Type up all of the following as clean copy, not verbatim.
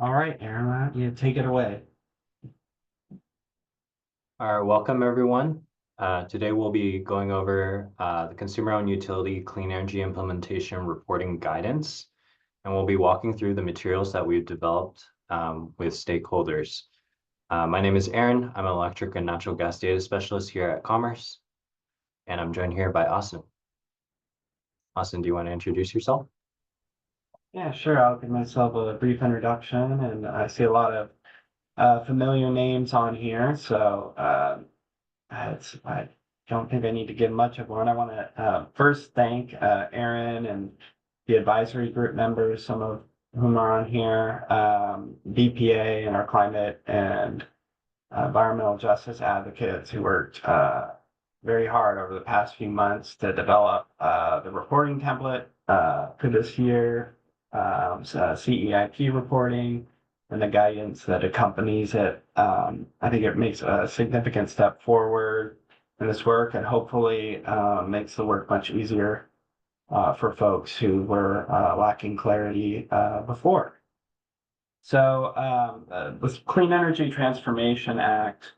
All right, Aaron, why don't you take it away? All right, welcome everyone. Today we'll be going over the consumer-owned utility clean energy implementation reporting guidance, and we'll be walking through the materials that we've developed with stakeholders. My name is Aaron. I'm an electric and natural gas data specialist here at Commerce, and I'm joined here by Austin. Austin, do you want to introduce yourself? Yeah, sure. I'll give myself a brief introduction, and I see a lot of familiar names on here, so I don't think I need to give much of one. I want to first thank Aaron and the advisory group members, some of whom are on here, BPA and our climate and environmental justice advocates who worked very hard over the past few months to develop the reporting template for this year, CEIP reporting, and the guidance that accompanies it. I think it makes a significant step forward in this work and hopefully makes the work much easier for folks who were lacking clarity before. So this Clean Energy Transformation Act,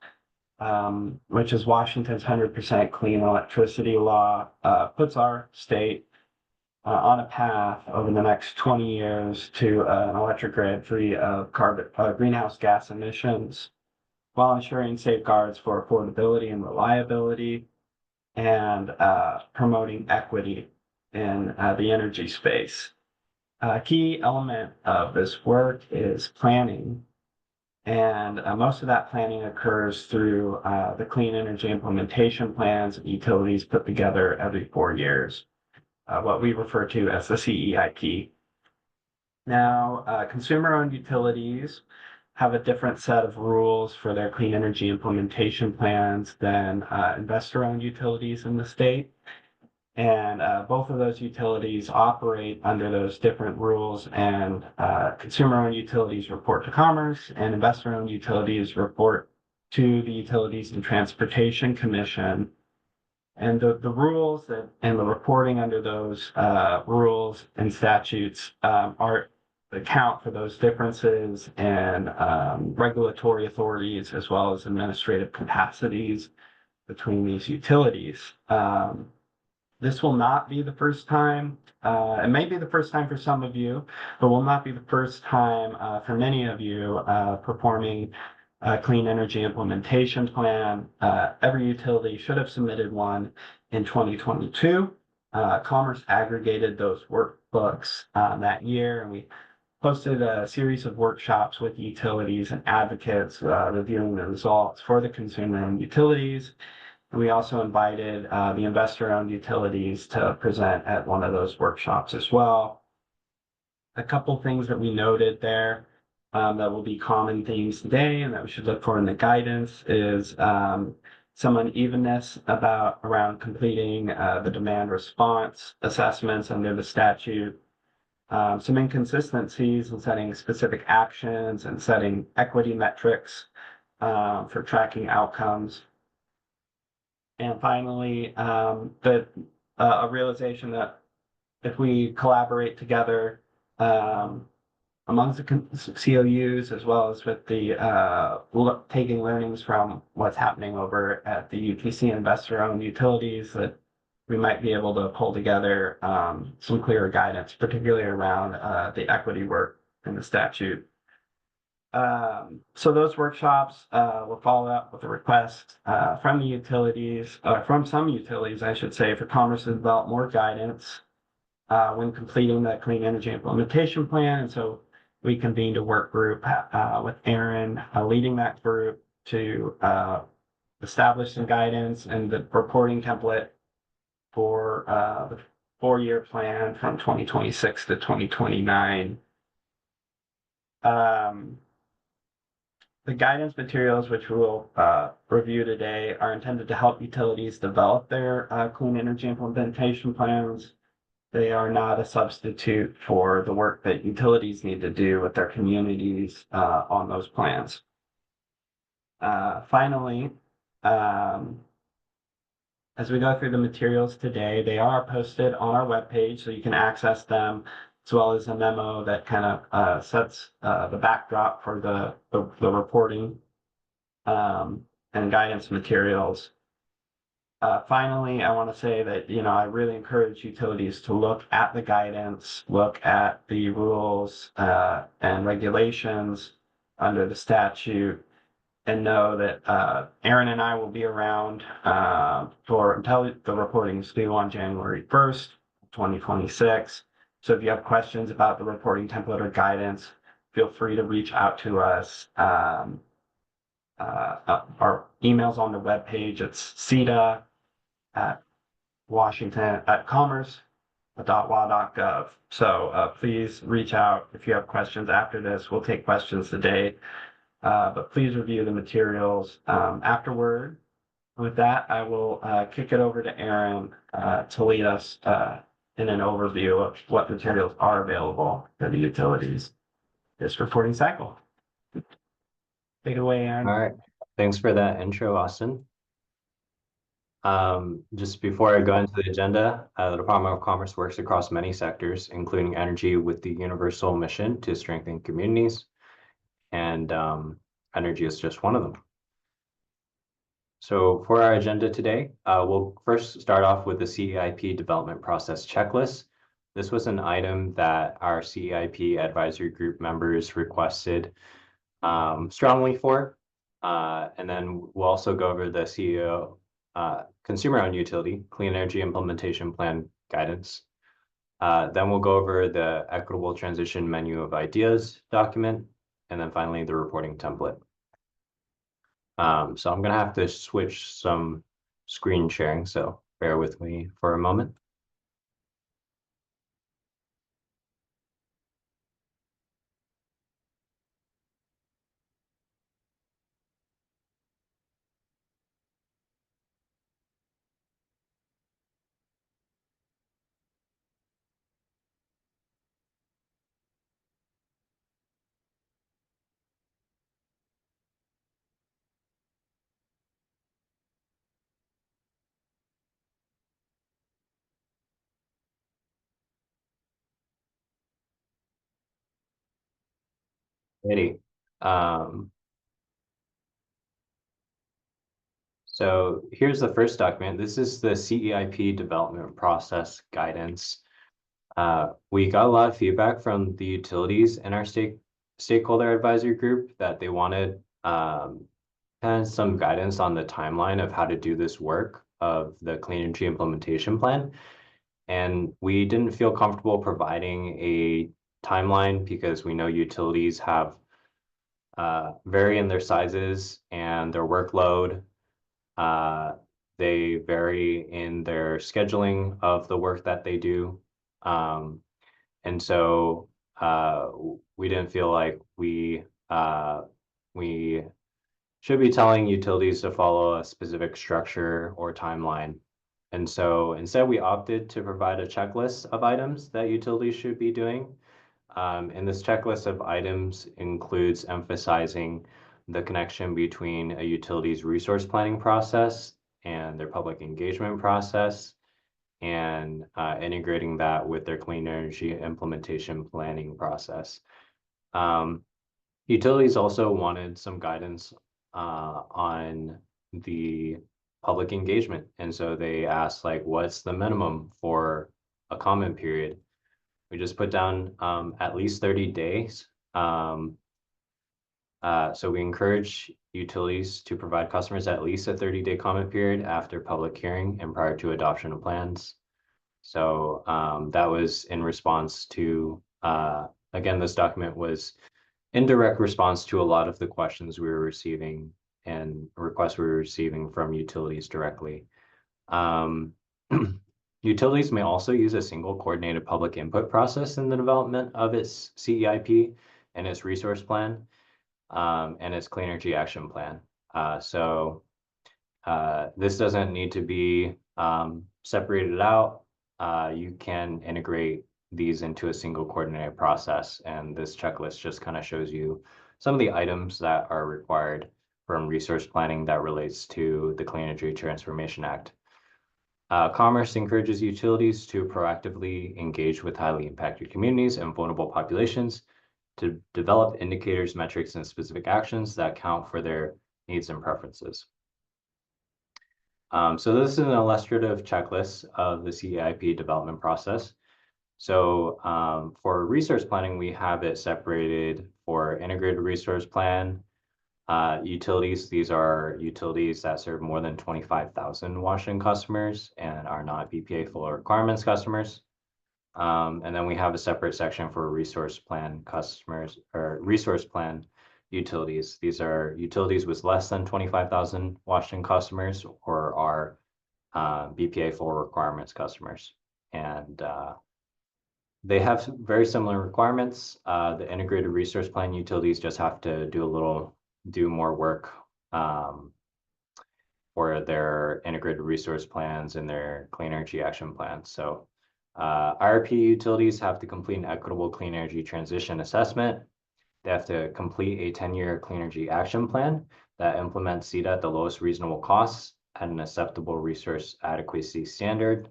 which is Washington's 100% clean electricity law, puts our state on a path over the next 20 years to an electric grid free of greenhouse gas emissions while ensuring safeguards for affordability and reliability and promoting equity in the energy space. A key element of this work is planning, and most of that planning occurs through the clean energy implementation plans that utilities put together every 4 years, what we refer to as the CEIP. Now, consumer-owned utilities have a different set of rules for their clean energy implementation plans than investor-owned utilities in the state. And both of those utilities operate under those different rules, and consumer-owned utilities report to Commerce, and investor-owned utilities report to the Utilities and Transportation Commission. And the rules that and the reporting under those rules and statutes are account for those differences and regulatory authorities as well as administrative capacities between these utilities. This will not be the first time. It may be the first time for some of you, but will not be the first time for many of you performing a clean energy implementation plan. Every utility should have submitted one in 2022. Commerce aggregated those workbooks that year, and we hosted a series of workshops with utilities and advocates reviewing the results for the consumer-owned utilities. We also invited the investor-owned utilities to present at one of those workshops as well. A couple things that we noted there that will be common themes today and that we should look for in the guidance is some unevenness around completing the demand response assessments under the statute, some inconsistencies in setting specific actions and setting equity metrics for tracking outcomes. And finally, a realization that if we collaborate together amongst the COUs as well as with the taking learnings from what's happening over at the UTC investor-owned utilities, that we might be able to pull together some clearer guidance, particularly around the equity work in the statute. So those workshops will follow up with a request from the utilities, from some utilities, I should say, for Commerce to develop more guidance when completing the clean energy implementation plan. And so we convened a work group with Aaron leading that group to establish some guidance and the reporting template for the 4-year plan from 2026 to 2029. The guidance materials, which we'll review today, are intended to help utilities develop their clean energy implementation plans. They are not a substitute for the work that utilities need to do with their communities on those plans. Finally, as we go through the materials today, they are posted on our webpage, so you can access them as well as a memo that kind of sets the backdrop for the reporting and guidance materials. Finally, I want to say that, I really encourage utilities to look at the guidance, look at the rules and regulations under the statute, and know that Aaron and I will be around for until the reporting is due on January 1st, 2026. So if you have questions about the reporting template or guidance, feel free to reach out to us. Our email's on the webpage. It's CETA at Washington at commerce.wa.gov. So please reach out if you have questions after this. We'll take questions today, but please review the materials afterward. With that, I will kick it over to Aaron to lead us in an overview of what materials are available for the utilities this reporting cycle. Take it away, Aaron. All right, thanks for that intro, Austin. Just before I go into the agenda, the Department of Commerce works across many sectors, including energy with the universal mission to strengthen communities, and energy is just one of them. So for our agenda today, we'll first start off with the CEIP development process checklist. This was an item that our CEIP advisory group members requested strongly for. And then we'll also go over the CEO consumer-owned utility clean energy implementation plan guidance. Then we'll go over the equitable transition menu of ideas document, and then finally the reporting template. So I'm gonna have to switch some screen sharing, so bear with me for a moment. Ready. So here's the first document. This is the CEIP development process guidance. We got a lot of feedback from the utilities in our stakeholder advisory group that they wanted kind of some guidance on the timeline of how to do this work of the clean energy implementation plan. And we didn't feel comfortable providing a timeline because we know utilities have vary in their sizes and their workload. They vary in their scheduling of the work that they do. And so we didn't feel like we should be telling utilities to follow a specific structure or timeline. And so instead we opted to provide a checklist of items that utilities should be doing. And this checklist of items includes emphasizing the connection between a utility's resource planning process and their public engagement process, and integrating that with their clean energy implementation planning process. Utilities also wanted some guidance on the public engagement. And so they asked, like, what's the minimum for a comment period? We just put down at least 30 days. So we encourage utilities to provide customers at least a 30-day comment period after public hearing and prior to adoption of plans. So that was in response to, again, this document was in direct response to a lot of the questions we were receiving and requests we were receiving from utilities directly. Utilities may also use a single coordinated public input process in the development of its CEIP and its resource plan and its clean energy action plan. So this doesn't need to be separated out. You can integrate these into a single coordinated process, and this checklist just kind of shows you some of the items that are required from resource planning that relates to the Clean Energy Transformation Act. Commerce encourages utilities to proactively engage with highly impacted communities and vulnerable populations to develop indicators, metrics, and specific actions that account for their needs and preferences. So this is an illustrative checklist of the CEIP development process. So for resource planning, we have it separated for integrated resource plan, utilities. These are utilities that serve more than 25,000 Washington customers and are not BPA full requirements customers. And then we have a separate section for resource plan customers or resource plan utilities. These are utilities with less than 25,000 Washington customers or are BPA full requirements customers. And they have very similar requirements. The integrated resource plan utilities just have to do more work for their integrated resource plans and their clean energy action plans. So IRP utilities have to complete an equitable clean energy transition assessment. They have to complete a 10-year clean energy action plan that implements CETA at the lowest reasonable costs at an acceptable resource adequacy standard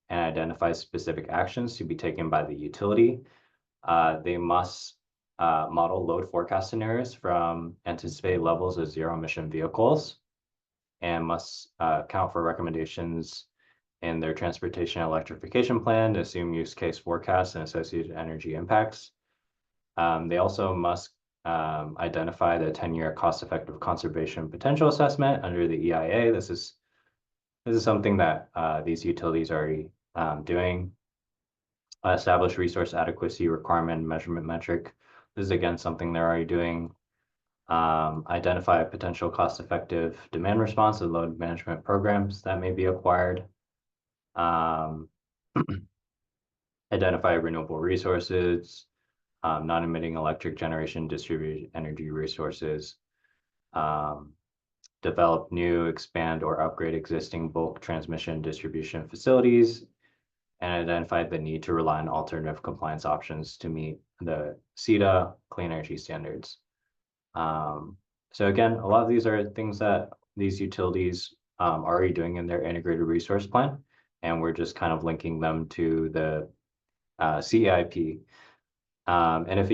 and identifies specific actions to be taken by the utility. They must model load forecast scenarios from anticipated levels of zero emission vehicles and must account for recommendations in their transportation electrification plan to assume use case forecasts and associated energy impacts. They also must identify the 10-year cost-effective conservation potential assessment under the EIA. This is something that these utilities are already doing. Establish resource adequacy requirement measurement metric. This is again something they're already doing. Identify potential cost-effective demand response and load management programs that may be acquired. Identify renewable resources, non-emitting electric generation, distributed energy resources, develop new, expand, or upgrade existing bulk transmission distribution facilities, and identify the need to rely on alternative compliance options to meet the CETA clean energy standards. So again, a lot of these are things that these utilities are already doing in their integrated resource plan, and we're just kind of linking them to the CEIP. And if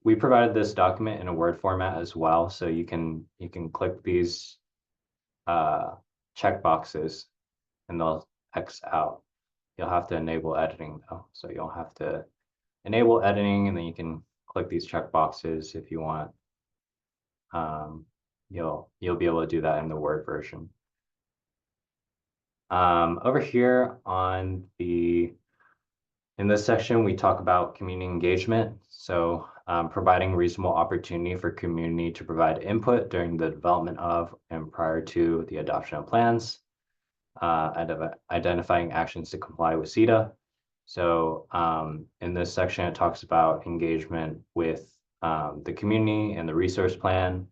we provided this document in a Word format as well, so you can click these check boxes and they'll X out. You'll have to enable editing though, so you'll have to enable editing, and then you can click these check boxes if you want. You'll be able to do that in the Word version. Over here in this section, we talk about community engagement. So providing reasonable opportunity for community to provide input during the development of and prior to the adoption of plans, identifying actions to comply with CETA. So in this section, it talks about engagement with the community and the resource plan,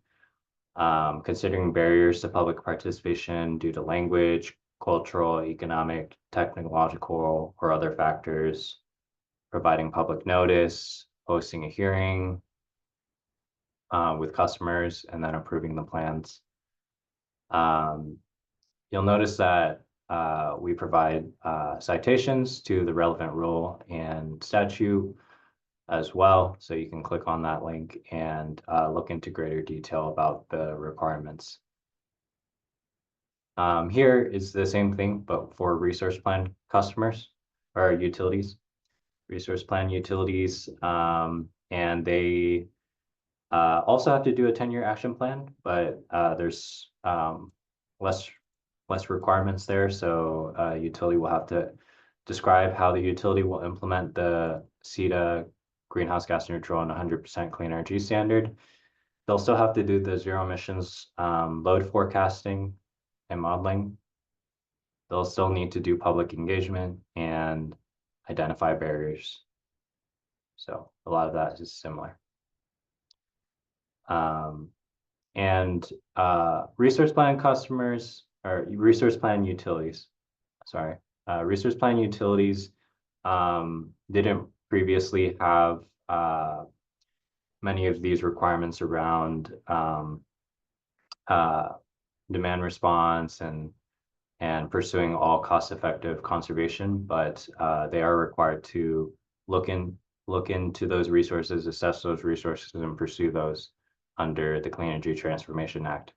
considering barriers to public participation due to language, cultural, economic, technological, or other factors, providing public notice, hosting a hearing with customers, and then approving the plans. You'll notice that we provide citations to the relevant rule and statute as well. So you can click on that link and look into greater detail about the requirements. Here is the same thing, but for resource plan customers or utilities, resource plan utilities, and they also have to do a 10-year action plan, but there's less requirements there. So utility will have to describe how the utility will implement the CETA greenhouse gas neutral and 100% clean energy standard. They'll still have to do the zero emissions load forecasting and modeling. They'll still need to do public engagement and identify barriers. So a lot of that is similar. And resource plan customers or resource plan utilities, sorry, resource plan utilities didn't previously have many of these requirements around demand response and and pursuing all cost-effective conservation, but they are required to look into those resources, assess those resources, and pursue those under the Clean Energy Transformation Act.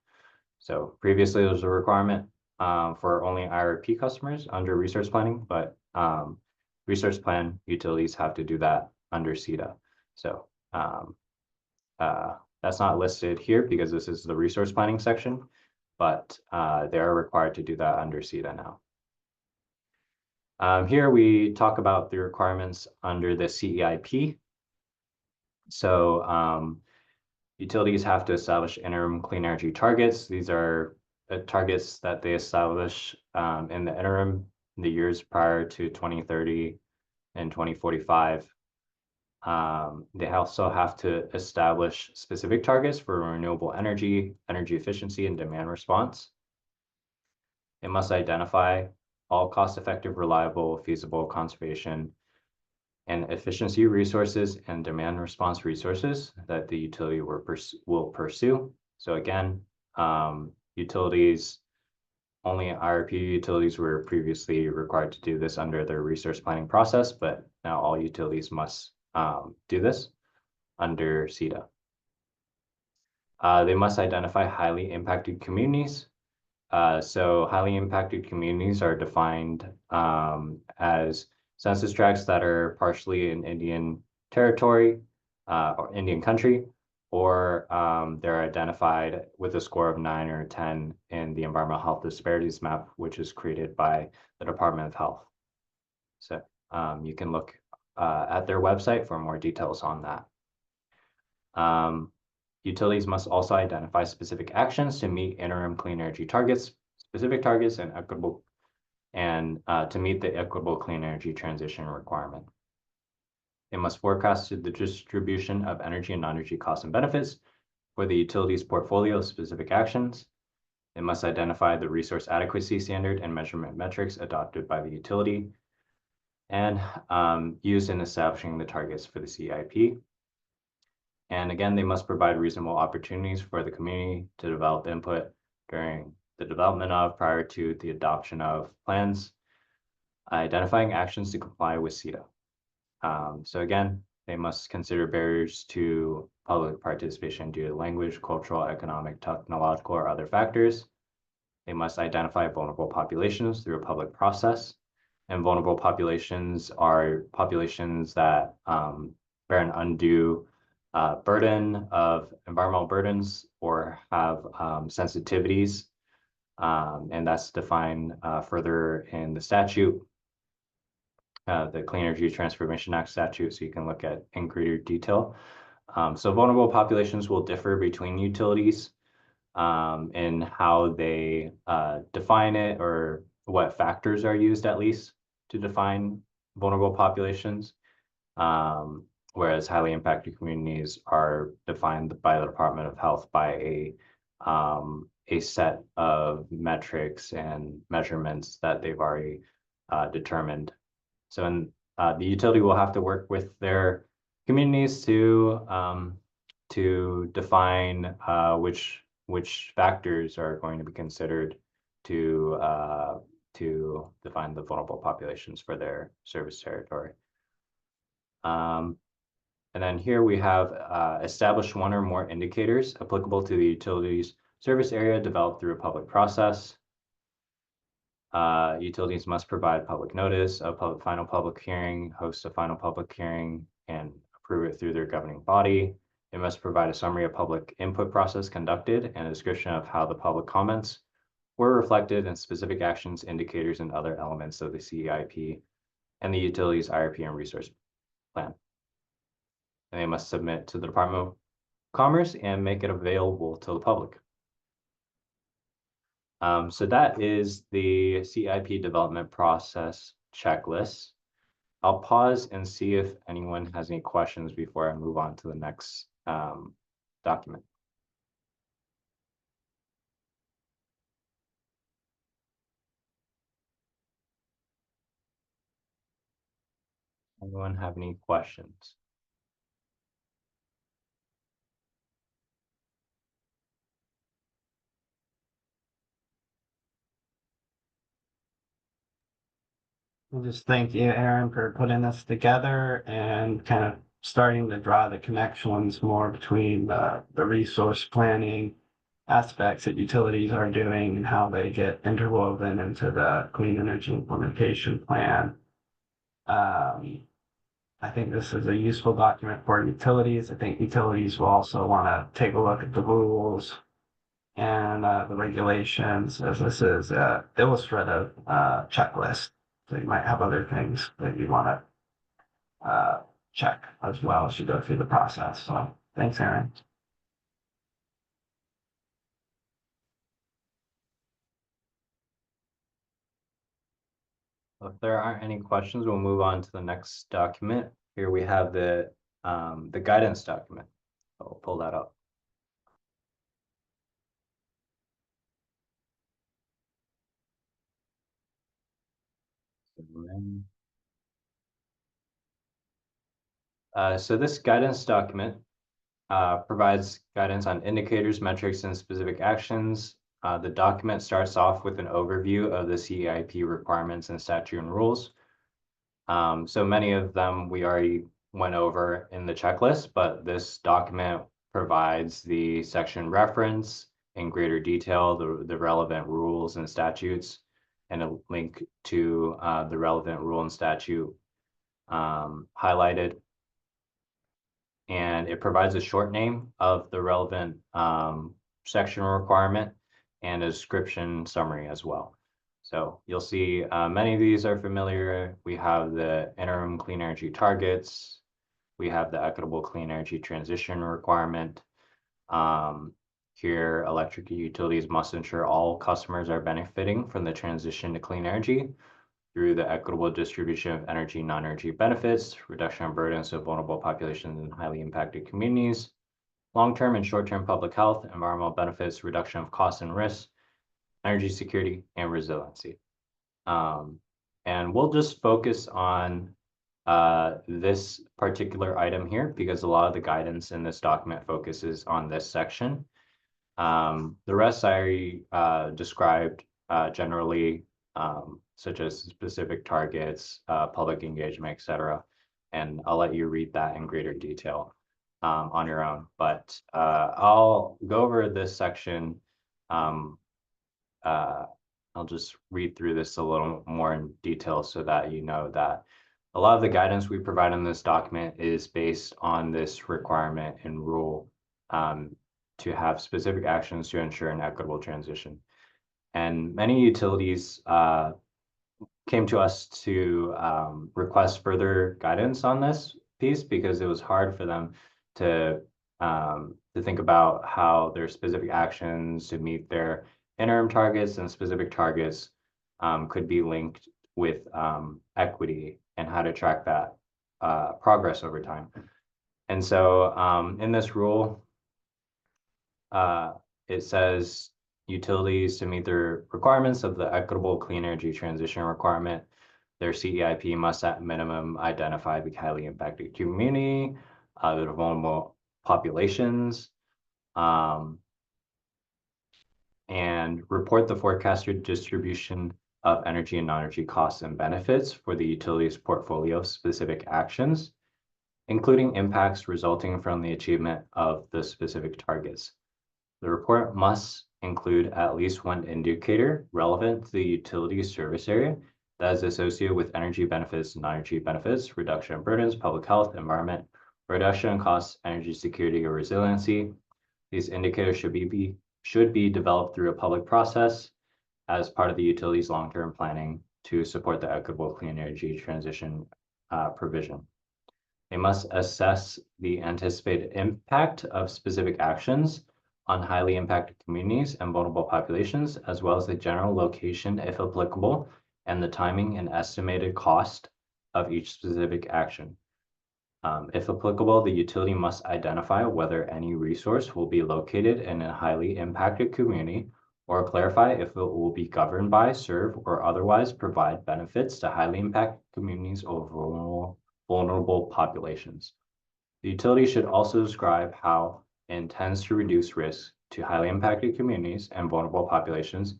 So previously, there was a requirement for only IRP customers under resource planning, but resource plan utilities have to do that under CETA. So that's not listed here because this is the resource planning section, but they are required to do that under CETA now. Here we talk about the requirements under the CEIP. So utilities have to establish interim clean energy targets. These are targets that they establish in the interim, in the years prior to 2030 and 2045. They also have to establish specific targets for renewable energy, energy efficiency, and demand response. It must identify all cost-effective, reliable, feasible conservation and efficiency resources and demand response resources that the utility will pursue. So again, utilities, only IRP utilities were previously required to do this under their resource planning process, but now all utilities must do this under CETA. They must identify highly impacted communities. So highly impacted communities are defined as census tracts that are partially in Indian territory or Indian country, or they're identified with a score of 9 or 10 in the environmental health disparities map, which is created by the Department of Health. So you can look at their website for more details on that. Utilities must also identify specific actions to meet interim clean energy targets, specific targets, and equitable, and to meet the equitable clean energy transition requirement. They must forecast the distribution of energy and non-energy costs and benefits for the utilities portfolio of specific actions. They must identify the resource adequacy standard and measurement metrics adopted by the utility and used in establishing the targets for the CEIP. And again, they must provide reasonable opportunities for the community to develop input during the development of, prior to the adoption of plans, identifying actions to comply with CETA. So again, they must consider barriers to public participation due to language, cultural, economic, technological, or other factors. They must identify vulnerable populations through a public process. And vulnerable populations are populations that bear an undue burden of environmental burdens or have sensitivities, and that's defined further in the statute, the Clean Energy Transformation Act statute, so you can look at in greater detail. So vulnerable populations will differ between utilities in how they define it, or what factors are used at least to define vulnerable populations. Whereas highly impacted communities are defined by the Department of Health by a set of metrics and measurements that they've already determined. So the utility will have to work with their communities to define which factors are going to be considered to define the vulnerable populations for their service territory. And then here we have established one or more indicators applicable to the utility's service area developed through a public process. Utilities must provide public notice of final public hearing, host a final public hearing, and approve it through their governing body. They must provide a summary of public input process conducted and a description of how the public comments were reflected in specific actions, indicators, and other elements of the CEIP and the utility's IRP and resource plan. And they must submit to the Department of Commerce and make it available to the public. So that is the CEIP development process checklist. I'll pause and see if anyone has any questions before I move on to the next document. Anyone have any questions? Well, just thank you, Aaron, for putting this together and kind of starting to draw the connections more between the resource planning aspects that utilities are doing and how they get interwoven into the clean energy implementation plan. Um, I think this is a useful document for utilities. I think utilities will also want to take a look at the rules and the regulations, as this is a illustrative checklist. So you might have other things that you want to check as well as you go through the process. So thanks, Aaron. If there aren't any questions, we'll move on to the next document. Here we have the guidance document. I'll pull that up. So this guidance document provides guidance on indicators, metrics, and specific actions. The document starts off with an overview of the CEIP requirements and statute and rules. So many of them we already went over in the checklist, but this document provides the section reference in greater detail, the relevant rules and statutes, and a link to the relevant rule and statute highlighted. And it provides a short name of the relevant section requirement and a description summary as well. So you'll see many of these are familiar. We have the interim clean energy targets. We have the equitable clean energy transition requirement. Here, electric utilities must ensure all customers are benefiting from the transition to clean energy through the equitable distribution of energy, non-energy benefits, reduction of burdens of vulnerable populations and highly impacted communities, long-term and short-term public health, environmental benefits, reduction of costs and risks, energy security, and resiliency. And we'll just focus on this particular item here because a lot of the guidance in this document focuses on this section. The rest I already described generally, such as specific targets, public engagement, etc. And I'll let you read that in greater detail on your own. But I'll go over this section. I'll just read through this a little more in detail so that you know that a lot of the guidance we provide in this document is based on this requirement and rule to have specific actions to ensure an equitable transition. And many utilities came to us to request further guidance on this piece because it was hard for them to think about how their specific actions to meet their interim targets and specific targets could be linked with equity and how to track that progress over time. And so in this rule, it says utilities to meet their requirements of the equitable clean energy transition requirement, their CEIP must at minimum identify the highly impacted community, the vulnerable populations, and report the forecasted distribution of energy and non-energy costs and benefits for the utilities portfolio specific actions, including impacts resulting from the achievement of the specific targets. The report must include at least one indicator relevant to the utility service area that is associated with energy benefits, non-energy benefits, reduction of burdens, public health, environment, reduction in costs, energy security, or resiliency. These indicators should be developed through a public process as part of the utility's long-term planning to support the equitable clean energy transition provision. They must assess the anticipated impact of specific actions on highly impacted communities and vulnerable populations, as well as the general location, if applicable, and the timing and estimated cost of each specific action. If applicable, the utility must identify whether any resource will be located in a highly impacted community or clarify if it will be governed by, serve, or otherwise provide benefits to highly impacted communities or vulnerable populations. The utility should also describe how it intends to reduce risks to highly impacted communities and vulnerable populations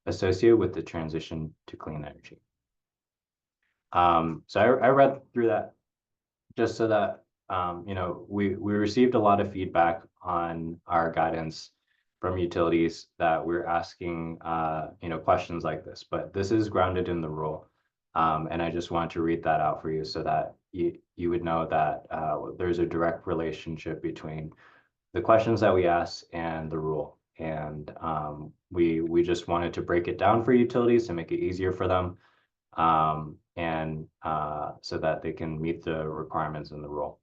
associated with the transition to clean energy. So I read through that just so that we received a lot of feedback on our guidance from utilities that we're asking questions like this, but this is grounded in the rule. And I just want to read that out for you so that you would know that there's a direct relationship between the questions that we ask and the rule. And we just wanted to break it down for utilities to make it easier for them, and so that they can meet the requirements in the rule.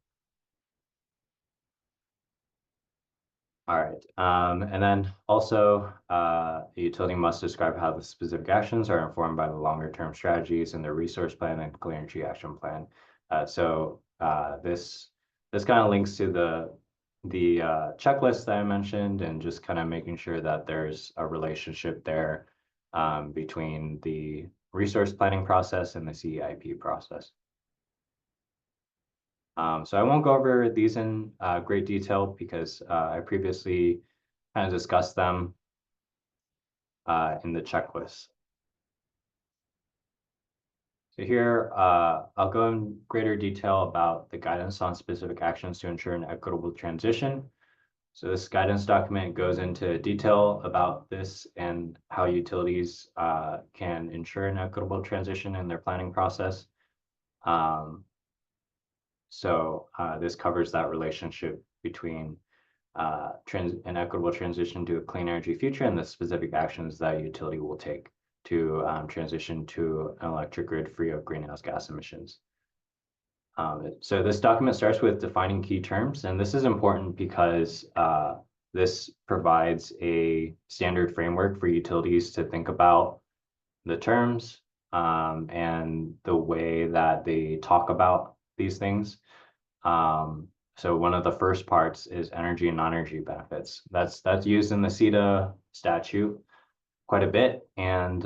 All right, and then also the utility must describe how the specific actions are informed by the longer term strategies in their resource plan and clean energy action plan. This kind of links to the checklist that I mentioned, and just kind of making sure that there's a relationship there between the resource planning process and the CEIP process. So I won't go over these in great detail because I previously kind of discussed them in the checklist. So here, I'll go in greater detail about the guidance on specific actions to ensure an equitable transition. So this guidance document goes into detail about this and how utilities can ensure an equitable transition in their planning process. So this covers that relationship between an equitable transition to a clean energy future and the specific actions that a utility will take to transition to an electric grid free of greenhouse gas emissions. So this document starts with defining key terms, and this is important because this provides a standard framework for utilities to think about the terms and the way that they talk about these things. So one of the first parts is energy and non-energy benefits. That's used in the CETA statute quite a bit, and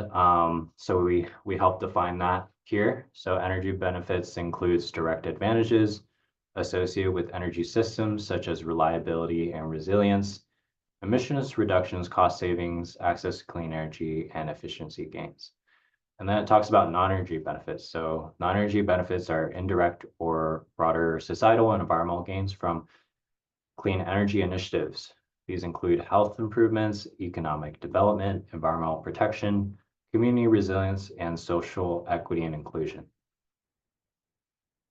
so we help define that here. So energy benefits includes direct advantages associated with energy systems such as reliability and resilience, emissions reductions, cost savings, access to clean energy, and efficiency gains. And then it talks about non-energy benefits. So non-energy benefits are indirect or broader societal and environmental gains from clean energy initiatives. These include health improvements, economic development, environmental protection, community resilience, and social equity and inclusion.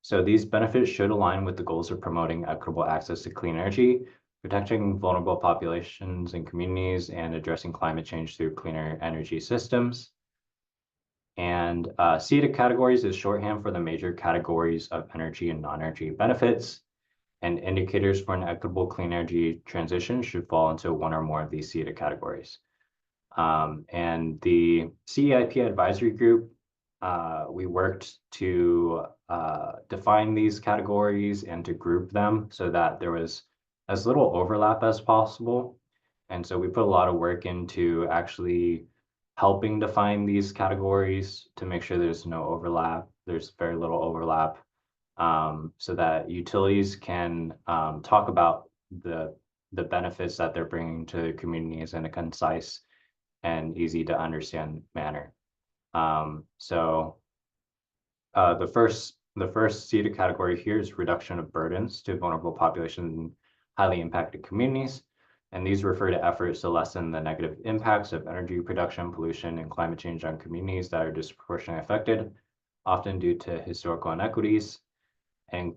So these benefits should align with the goals of promoting equitable access to clean energy, protecting vulnerable populations and communities, and addressing climate change through cleaner energy systems. And CETA categories is shorthand for the major categories of energy and non-energy benefits. And indicators for an equitable clean energy transition should fall into one or more of these CETA categories. And the CEIP advisory group, we worked to define these categories and to group them so that there was as little overlap as possible. And so we put a lot of work into actually helping define these categories to make sure there's no overlap. There's very little overlap, so that utilities can talk about the benefits that they're bringing to communities in a concise and easy to understand manner. So the first CETA category here is reduction of burdens to vulnerable populations in highly impacted communities. And these refer to efforts to lessen the negative impacts of energy production, pollution, and climate change on communities that are disproportionately affected, often due to historical inequities. And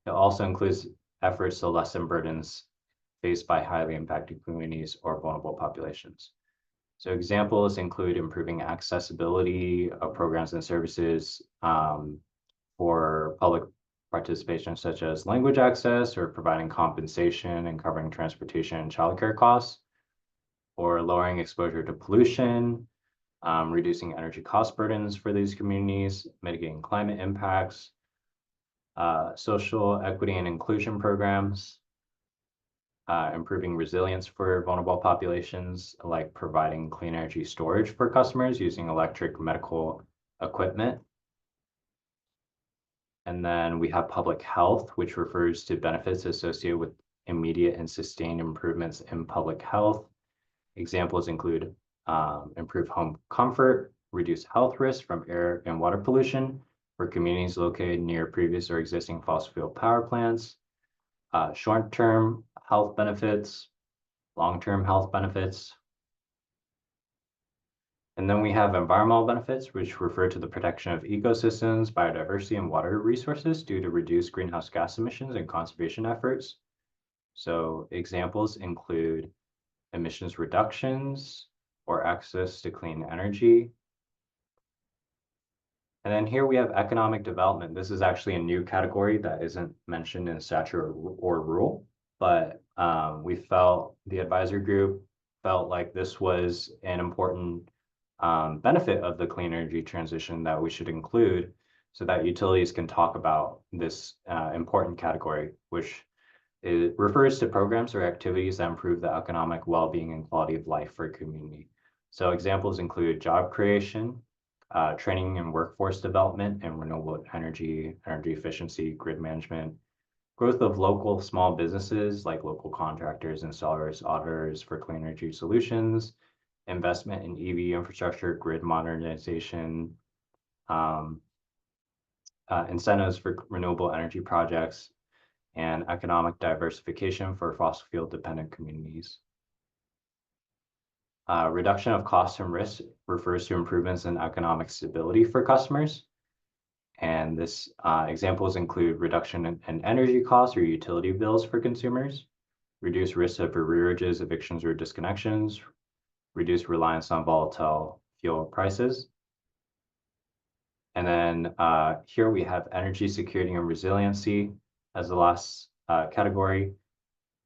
it also includes efforts to lessen burdens faced by highly impacted communities or vulnerable populations. So examples include improving accessibility of programs and services for public participation, such as language access, or providing compensation and covering transportation and childcare costs, or lowering exposure to pollution, reducing energy cost burdens for these communities, mitigating climate impacts, social equity and inclusion programs, improving resilience for vulnerable populations, like providing clean energy storage for customers using electric medical equipment. And then we have public health, which refers to benefits associated with immediate and sustained improvements in public health. Examples include improved home comfort, reduce health risks from air and water pollution, for communities located near previous or existing fossil fuel power plants, short-term health benefits, long-term health benefits. And then we have environmental benefits, which refer to the protection of ecosystems, biodiversity, and water resources due to reduced greenhouse gas emissions and conservation efforts. So examples include emissions reductions or access to clean energy. And then here we have economic development. This is actually a new category that isn't mentioned in statute or rule, but the advisory group felt like this was an important benefit of the clean energy transition that we should include so that utilities can talk about this important category, which it refers to programs or activities that improve the economic well-being and quality of life for a community. So examples include job creation, training and workforce development and renewable energy, energy efficiency, grid management, growth of local small businesses like local contractors, installers, auditors for clean energy solutions, investment in EV infrastructure, grid modernization, incentives for renewable energy projects, and economic diversification for fossil fuel dependent communities. Reduction of costs and risks refers to improvements in economic stability for customers. And this examples include reduction in energy costs or utility bills for consumers, reduce risk of arrearages, evictions, or disconnections, reduce reliance on volatile fuel prices. And then here we have energy security and resiliency as the last category,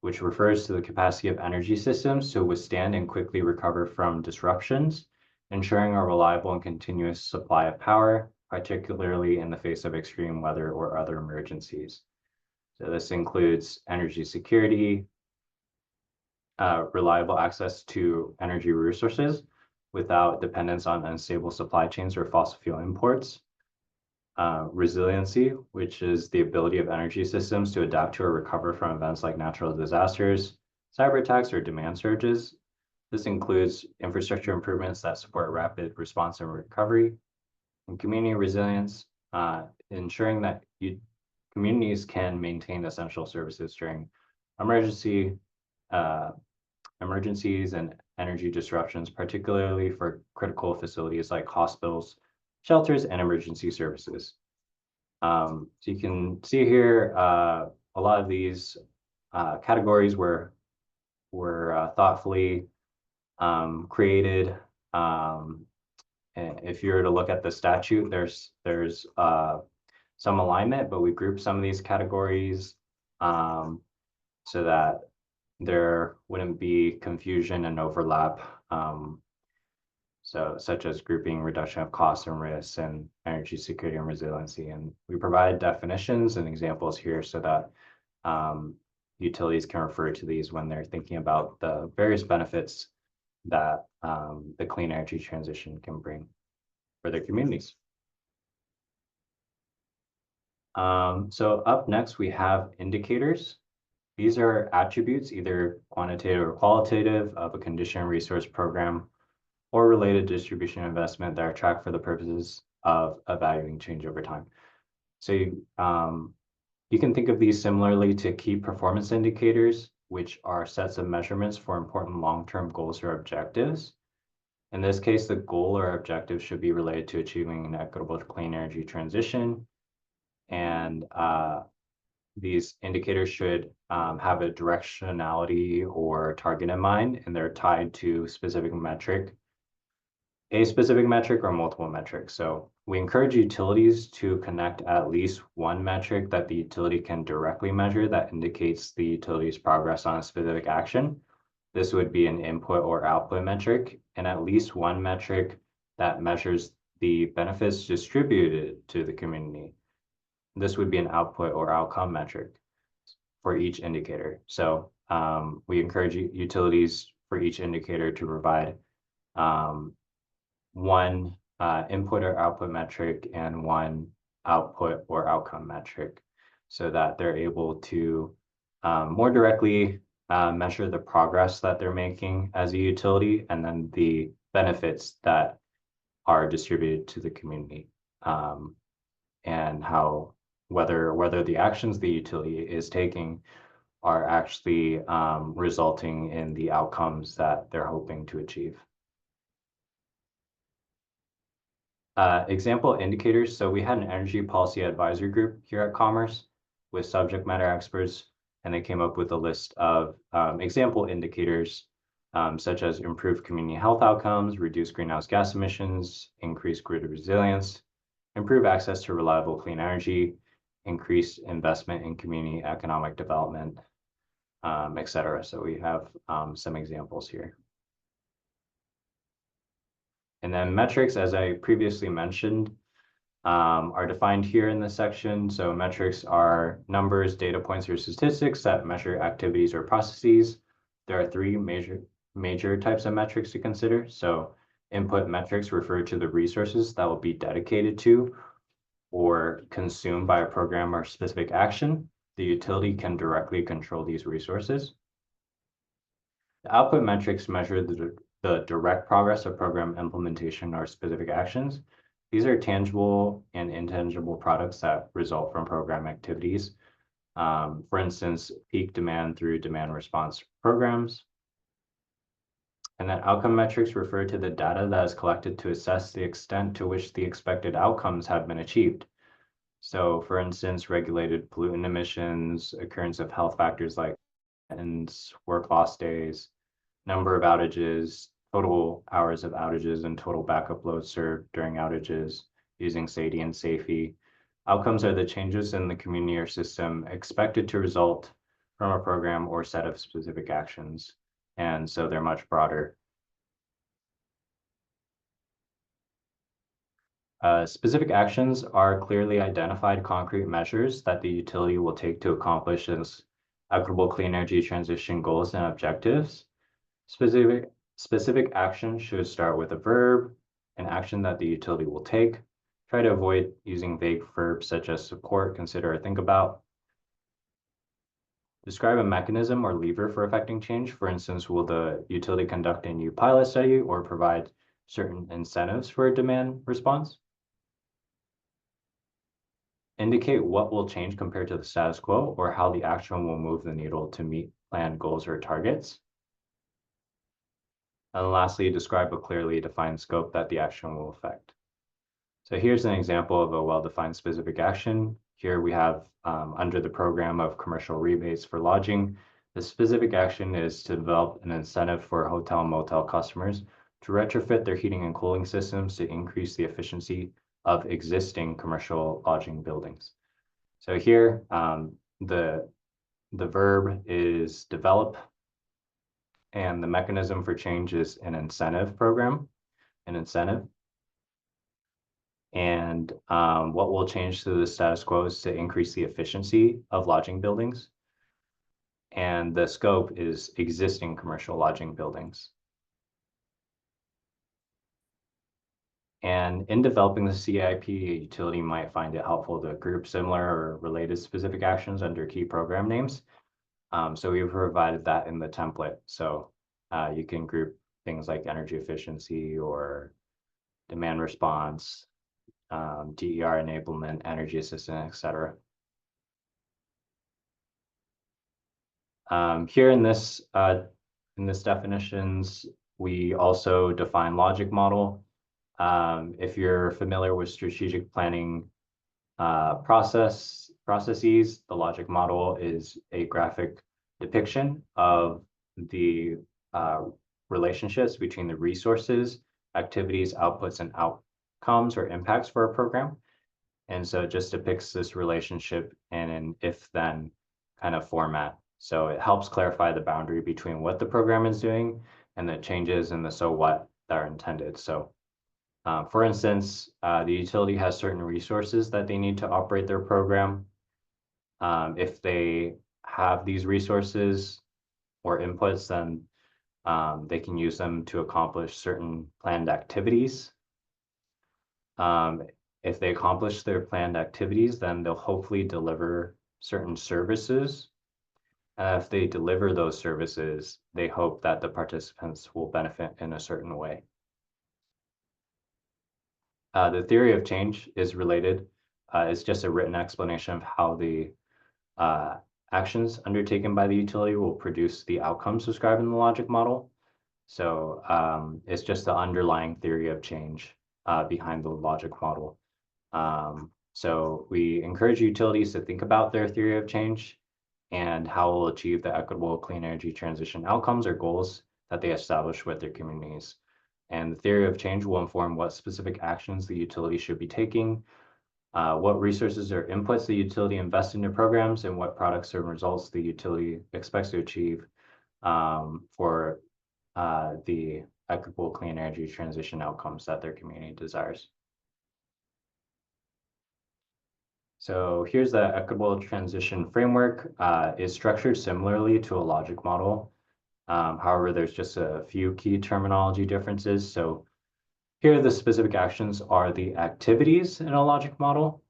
which refers to the capacity of energy systems to withstand and quickly recover from disruptions, ensuring a reliable and continuous supply of power, particularly in the face of extreme weather or other emergencies. So this includes energy security, reliable access to energy resources without dependence on unstable supply chains or fossil fuel imports. Resiliency, which is the ability of energy systems to adapt to or recover from events like natural disasters, cyber attacks, or demand surges. This includes infrastructure improvements that support rapid response and recovery, and community resilience, ensuring that communities can maintain essential services during emergencies and energy disruptions, particularly for critical facilities like hospitals, shelters, and emergency services. So you can see here a lot of these categories were thoughtfully created. And if you were to look at the statute, there's some alignment, but we grouped some of these categories so that there wouldn't be confusion and overlap. So such as grouping reduction of costs and risks and energy security and resiliency. And we provide definitions and examples here so that utilities can refer to these when they're thinking about the various benefits that the clean energy transition can bring for their communities. So up next, we have indicators. These are attributes, either quantitative or qualitative, of a condition resource program or related distribution investment that are tracked for the purposes of evaluating change over time. So you can think of these similarly to key performance indicators, which are sets of measurements for important long-term goals or objectives. In this case, the goal or objective should be related to achieving an equitable clean energy transition. And these indicators should have a directionality or target in mind, and they're tied to a specific metric or multiple metrics. So we encourage utilities to connect at least one metric that the utility can directly measure that indicates the utility's progress on a specific action. This would be an input or output metric, and at least one metric that measures the benefits distributed to the community. This would be an output or outcome metric for each indicator. So we encourage utilities for each indicator to provide one input or output metric and one output or outcome metric so that they're able to more directly measure the progress that they're making as a utility and then the benefits that are distributed to the community. and how whether the actions the utility is taking are actually resulting in the outcomes that they're hoping to achieve. Example indicators. So we had an energy policy advisory group here at Commerce with subject matter experts, and they came up with a list of example indicators such as improved community health outcomes, reduced greenhouse gas emissions, increased grid resilience, improve access to reliable clean energy, increased investment in community economic development, et cetera. So we have some examples here. And then metrics, as I previously mentioned, are defined here in this section. So metrics are numbers, data points, or statistics that measure activities or processes. There are three major types of metrics to consider. So input metrics refer to the resources that will be dedicated to or consumed by a program or specific action. The utility can directly control these resources. The output metrics measure the direct progress of program implementation or specific actions. These are tangible and intangible products that result from program activities. For instance, peak demand through demand response programs. And then outcome metrics refer to the data that is collected to assess the extent to which the expected outcomes have been achieved. So for instance, regulated pollutant emissions, occurrence of health factors like work loss days, number of outages, total hours of outages, and total backup load served during outages using SAIDI and SAIFI. Outcomes are the changes in the community or system expected to result from a program or set of specific actions. And so they're much broader. Specific actions are clearly identified concrete measures that the utility will take to accomplish its equitable clean energy transition goals and objectives. Specific action should start with a verb, an action that the utility will take. Try to avoid using vague verbs such as support, consider, or think about. Describe a mechanism or lever for affecting change. For instance, will the utility conduct a new pilot study or provide certain incentives for a demand response? Indicate what will change compared to the status quo or how the action will move the needle to meet planned goals or targets. And lastly, describe a clearly defined scope that the action will affect. So here's an example of a well-defined specific action. Here we have under the program of commercial rebates for lodging, the specific action is to develop an incentive for hotel and motel customers to retrofit their heating and cooling systems to increase the efficiency of existing commercial lodging buildings. So here, the verb is develop, and the mechanism for change is an incentive program, an incentive. And what will change to the status quo is to increase the efficiency of lodging buildings. And the scope is existing commercial lodging buildings. And in developing the CEIP, a utility might find it helpful to group similar or related specific actions under key program names. So we've provided that in the template. So you can group things like energy efficiency or demand response, DER enablement, energy assistance, et cetera. Here in this definitions, we also define logic model. If you're familiar with strategic planning processes, the logic model is a graphic depiction of the relationships between the resources, activities, outputs, and outcomes or impacts for a program. And so it just depicts this relationship in an if-then kind of format. So it helps clarify the boundary between what the program is doing and the changes and the so what that are intended. So for instance, the utility has certain resources that they need to operate their program. If they have these resources or inputs, then they can use them to accomplish certain planned activities. If they accomplish their planned activities, then they'll hopefully deliver certain services. And if they deliver those services, they hope that the participants will benefit in a certain way. The theory of change is related is just a written explanation of how the actions undertaken by the utility will produce the outcomes described in the logic model. So it's just the underlying theory of change behind the logic model. So we encourage utilities to think about their theory of change and how we'll achieve the equitable clean energy transition outcomes or goals that they establish with their communities. And the theory of change will inform what specific actions the utility should be taking, what resources or inputs the utility invests into programs, and what products and results the utility expects to achieve for the equitable clean energy transition outcomes that their community desires. So here's the equitable transition framework. Is structured similarly to a logic model. However, there's just a few key terminology differences. So here, the specific actions are the activities in a logic model,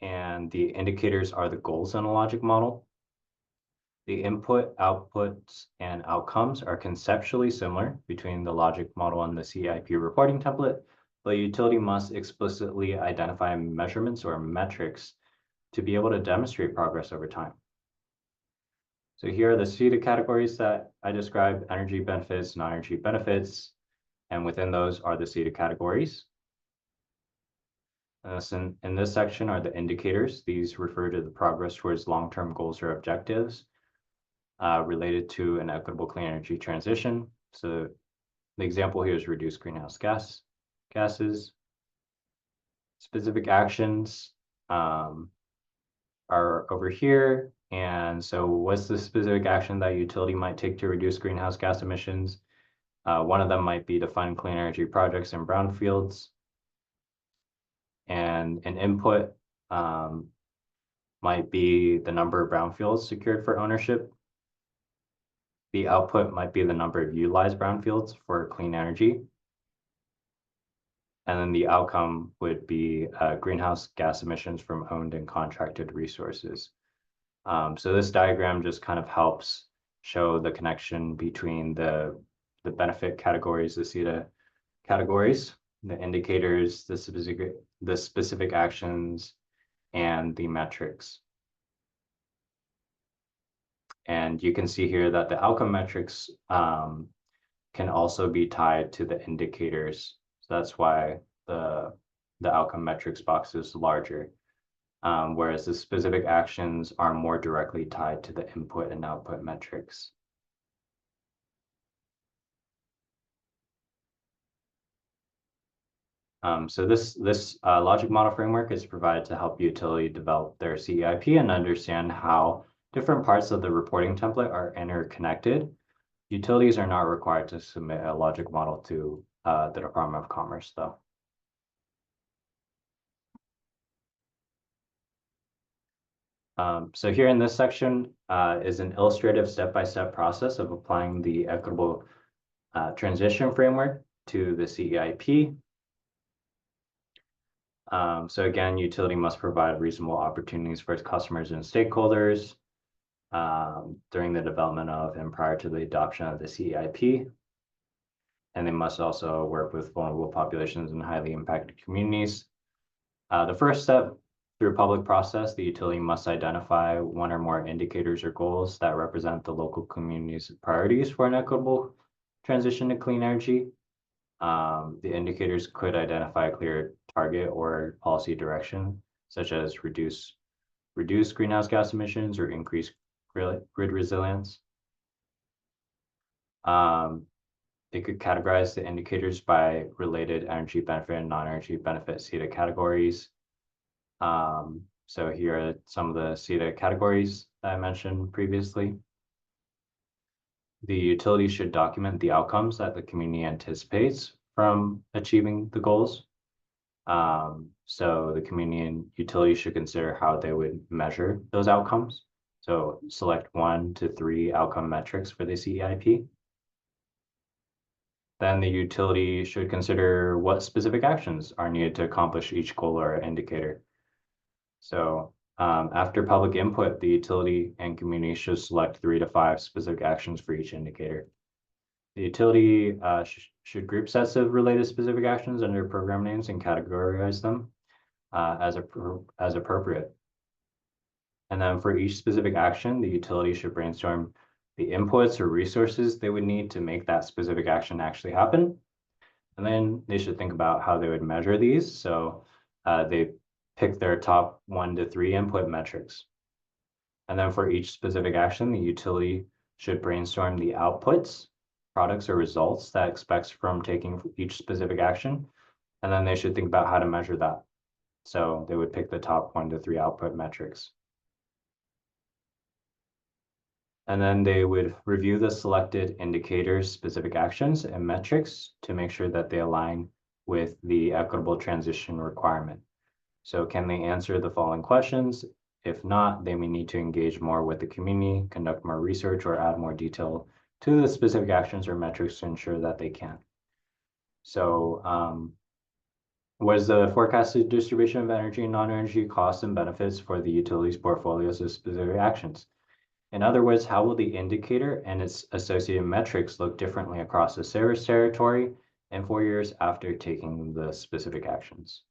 and the indicators are the goals in a logic model. The input, outputs, and outcomes are conceptually similar between the logic model and the CEIP reporting template, but utility must explicitly identify measurements or metrics to be able to demonstrate progress over time. So here are the suite of categories that I described: energy benefits, non-energy benefits, and within those are the suite of categories. In this section are the indicators. These refer to the progress towards long-term goals or objectives related to an equitable clean energy transition. So the example here is reduce greenhouse gases. Specific actions are over here. And so what's the specific action that utility might take to reduce greenhouse gas emissions? One of them might be to fund clean energy projects in brownfields. And an input might be the number of brownfields secured for ownership. The output might be the number of utilized brownfields for clean energy. And then the outcome would be greenhouse gas emissions from owned and contracted resources. So this diagram just kind of helps show the connection between the benefit categories, the CETA categories, the indicators, the specific actions, and the metrics. And you can see here that the outcome metrics can also be tied to the indicators. So that's why the outcome metrics box is larger, whereas the specific actions are more directly tied to the input and output metrics. So this logic model framework is provided to help utility develop their CEIP and understand how different parts of the reporting template are interconnected. Utilities are not required to submit a logic model to the Department of Commerce, though. So here in this section is an illustrative step-by-step process of applying the equitable transition framework to the CEIP. So again, utility must provide reasonable opportunities for its customers and stakeholders during the development of and prior to the adoption of the CEIP. And they must also work with vulnerable populations and highly impacted communities. The first step through a public process, the utility must identify one or more indicators or goals that represent the local community's priorities for an equitable transition to clean energy. The indicators could identify a clear target or policy direction, such as reduce greenhouse gas emissions or increase grid resilience. They could categorize the indicators by related energy benefit and non-energy benefit CETA categories. So here are some of the CETA categories that I mentioned previously. The utility should document the outcomes that the community anticipates from achieving the goals. So the community and utility should consider how they would measure those outcomes. So select 1 to 3 outcome metrics for the CEIP. Then the utility should consider what specific actions are needed to accomplish each goal or indicator. So after public input, the utility and community should select 3 to 5 specific actions for each indicator. The utility should group sets of related specific actions under program names and categorize them as appropriate. And then for each specific action, the utility should brainstorm the inputs or resources they would need to make that specific action actually happen. And then they should think about how they would measure these. So they pick their top 1 to 3 input metrics. And then for each specific action, the utility should brainstorm the outputs, products, or results that it expects from taking each specific action. And then they should think about how to measure that. So they would pick the top 1 to 3 output metrics. And then they would review the selected indicators, specific actions, and metrics to make sure that they align with the equitable transition requirement. So can they answer the following questions? If not, they may need to engage more with the community, conduct more research, or add more detail to the specific actions or metrics to ensure that they can. So what is the forecasted distribution of energy and non-energy costs and benefits for the utilities portfolios of specific actions? In other words, how will the indicator and its associated metrics look differently across the service territory and 4 years after taking the specific actions?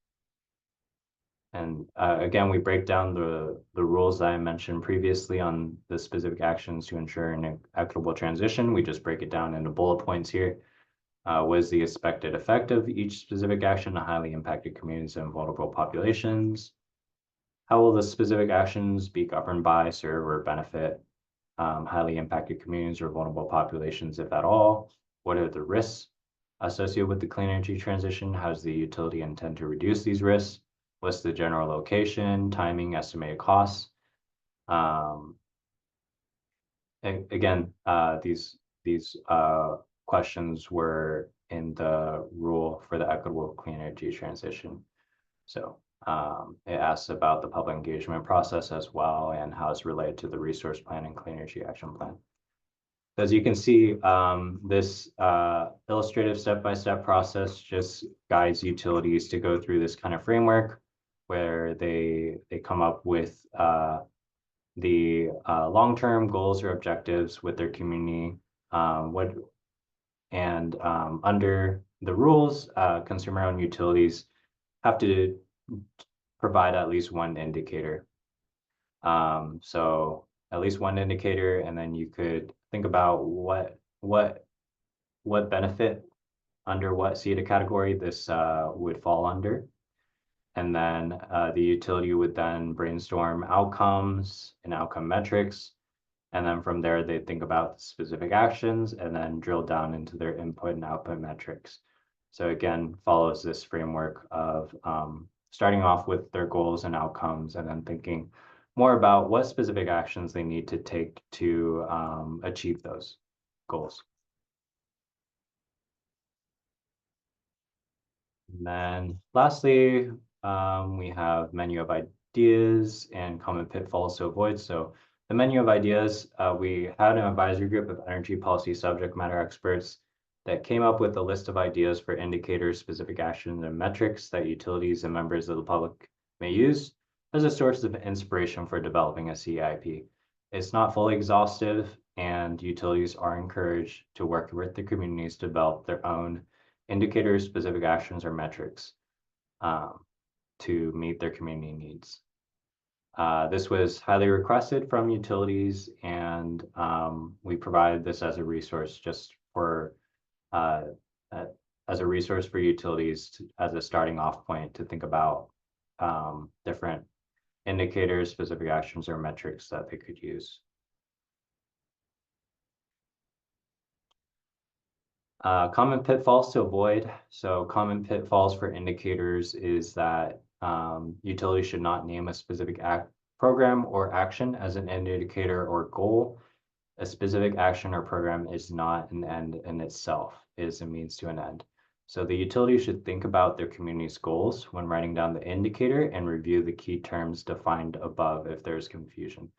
And again, we break down the rules that I mentioned previously on the specific actions to ensure an equitable transition. We just break it down into bullet points here. What is the expected effect of each specific action on highly impacted communities and vulnerable populations? How will the specific actions be governed by, serve, or benefit highly impacted communities or vulnerable populations, if at all? What are the risks associated with the clean energy transition? How does the utility intend to reduce these risks? What's the general location, timing, estimated costs? Again, these questions were in the rule for the equitable clean energy transition. So it asks about the public engagement process as well and how it's related to the resource plan and clean energy action plan. As you can see, this illustrative step-by-step process just guides utilities to go through this kind of framework where they come up with the long-term goals or objectives with their community. Under the rules, consumer-owned utilities have to provide at least one indicator. So at least one indicator, and then you could think about what benefit under what CETA category this would fall under. And then the utility would then brainstorm outcomes and outcome metrics. And then from there, they think about specific actions and then drill down into their input and output metrics. So again, follows this framework of starting off with their goals and outcomes and then thinking more about what specific actions they need to take to achieve those goals. And then lastly, we have menu of ideas and common pitfalls to avoid. So the menu of ideas, we had an advisory group of energy policy subject matter experts that came up with a list of ideas for indicators, specific actions, and metrics that utilities and members of the public may use as a source of inspiration for developing a CEIP. It's not fully exhaustive, and utilities are encouraged to work with the communities to develop their own indicators, specific actions, or metrics to meet their community needs. This was highly requested from utilities, and we provided this as a resource just for utilities as a starting off point to think about different indicators, specific actions, or metrics that they could use. Common pitfalls to avoid. So common pitfalls for indicators is that utilities should not name a specific program or action as an end indicator or goal. A specific action or program is not an end in itself, it is a means to an end. So the utility should think about their community's goals when writing down the indicator and review the key terms defined above if there's confusion.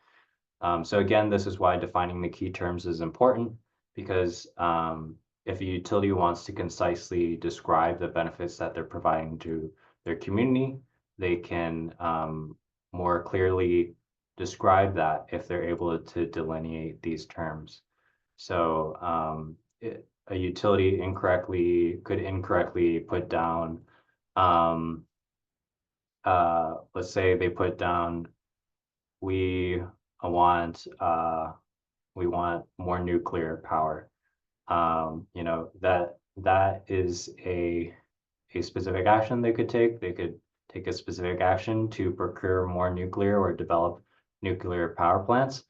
So again, this is why defining the key terms is important, because if a utility wants to concisely describe the benefits that they're providing to their community, they can more clearly describe that if they're able to delineate these terms. So a utility could incorrectly put down, let's say they put down, we want, we want more nuclear power. You know, that is a specific action they could take. They could take a specific action to procure more nuclear or develop nuclear power plants,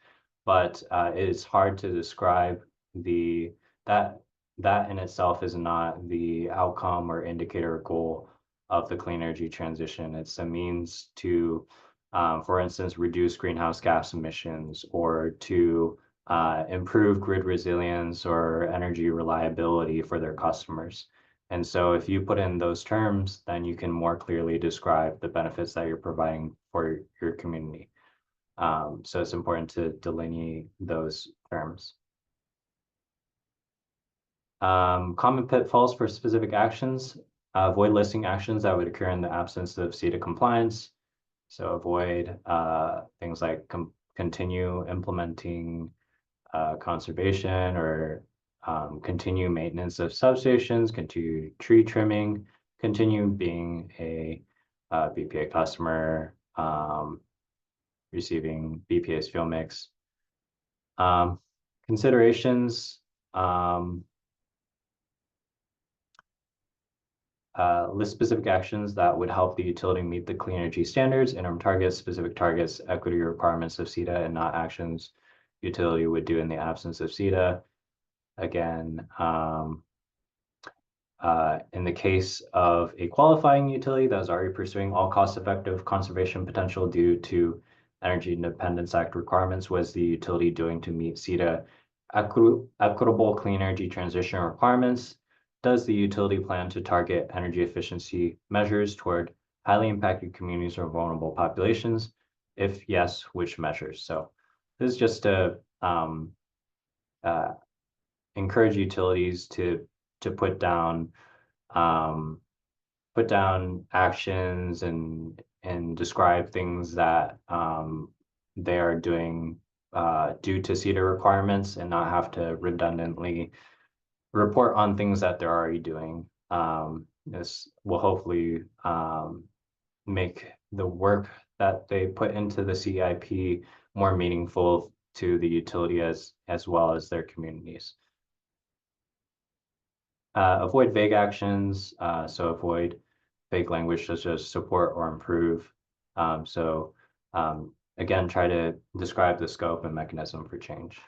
but it's hard to describe the that that in itself is not the outcome or indicator or goal of the clean energy transition. It's a means to, for instance, reduce greenhouse gas emissions or to improve grid resilience or energy reliability for their customers. And so if you put in those terms, then you can more clearly describe the benefits that you're providing for your community. So it's important to delineate those terms. Common pitfalls for specific actions. Avoid listing actions that would occur in the absence of CETA compliance. So avoid things like continue implementing conservation or continue maintenance of substations, continue tree trimming, continue being a BPA customer, receiving BPA's fuel mix. Considerations, list specific actions that would help the utility meet the clean energy standards, interim targets, specific targets, equity requirements of CETA, and not actions utility would do in the absence of CETA. Again, in the case of a qualifying utility that is already pursuing all cost-effective conservation potential due to Energy Independence Act requirements, was the utility doing to meet CETA equitable clean energy transition requirements? Does the utility plan to target energy efficiency measures toward highly impacted communities or vulnerable populations? If yes, which measures? So this is just to encourage utilities to put down actions and describe things that they are doing due to CETA requirements and not have to redundantly report on things that they're already doing. This will hopefully make the work that they put into the CEIP more meaningful to the utility as well as their communities. Avoid vague actions, so avoid vague language such as support or improve. Again, try to describe the scope and mechanism for change.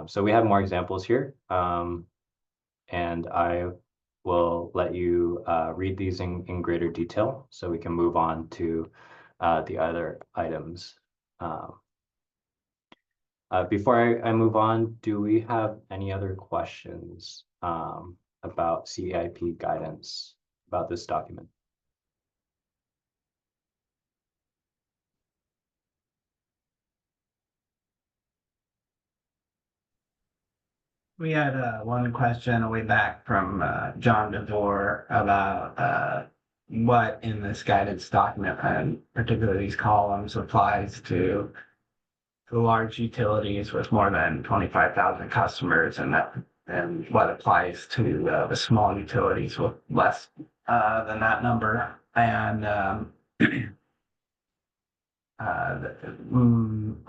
So we have more examples here, and I will let you read these in greater detail so we can move on to the other items. Before I move on, do we have any other questions about CEIP guidance about this document? We had one question way back from John DeVore about what in this guidance document, and particularly these columns, applies to the large utilities with more than 25,000 customers, and what applies to the small utilities with less than that number. And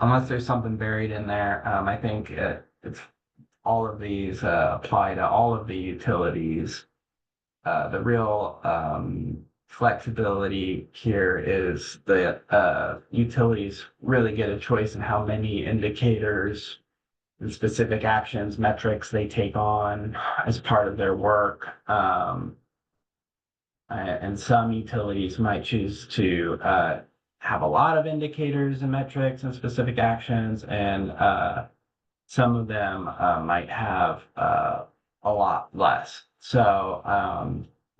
unless there's something buried in there, I think it's all of these apply to all of the utilities. The real flexibility here is that utilities really get a choice in how many indicators and specific actions, metrics they take on as part of their work. And some utilities might choose to have a lot of indicators and metrics and specific actions, and some of them might have a lot less. So,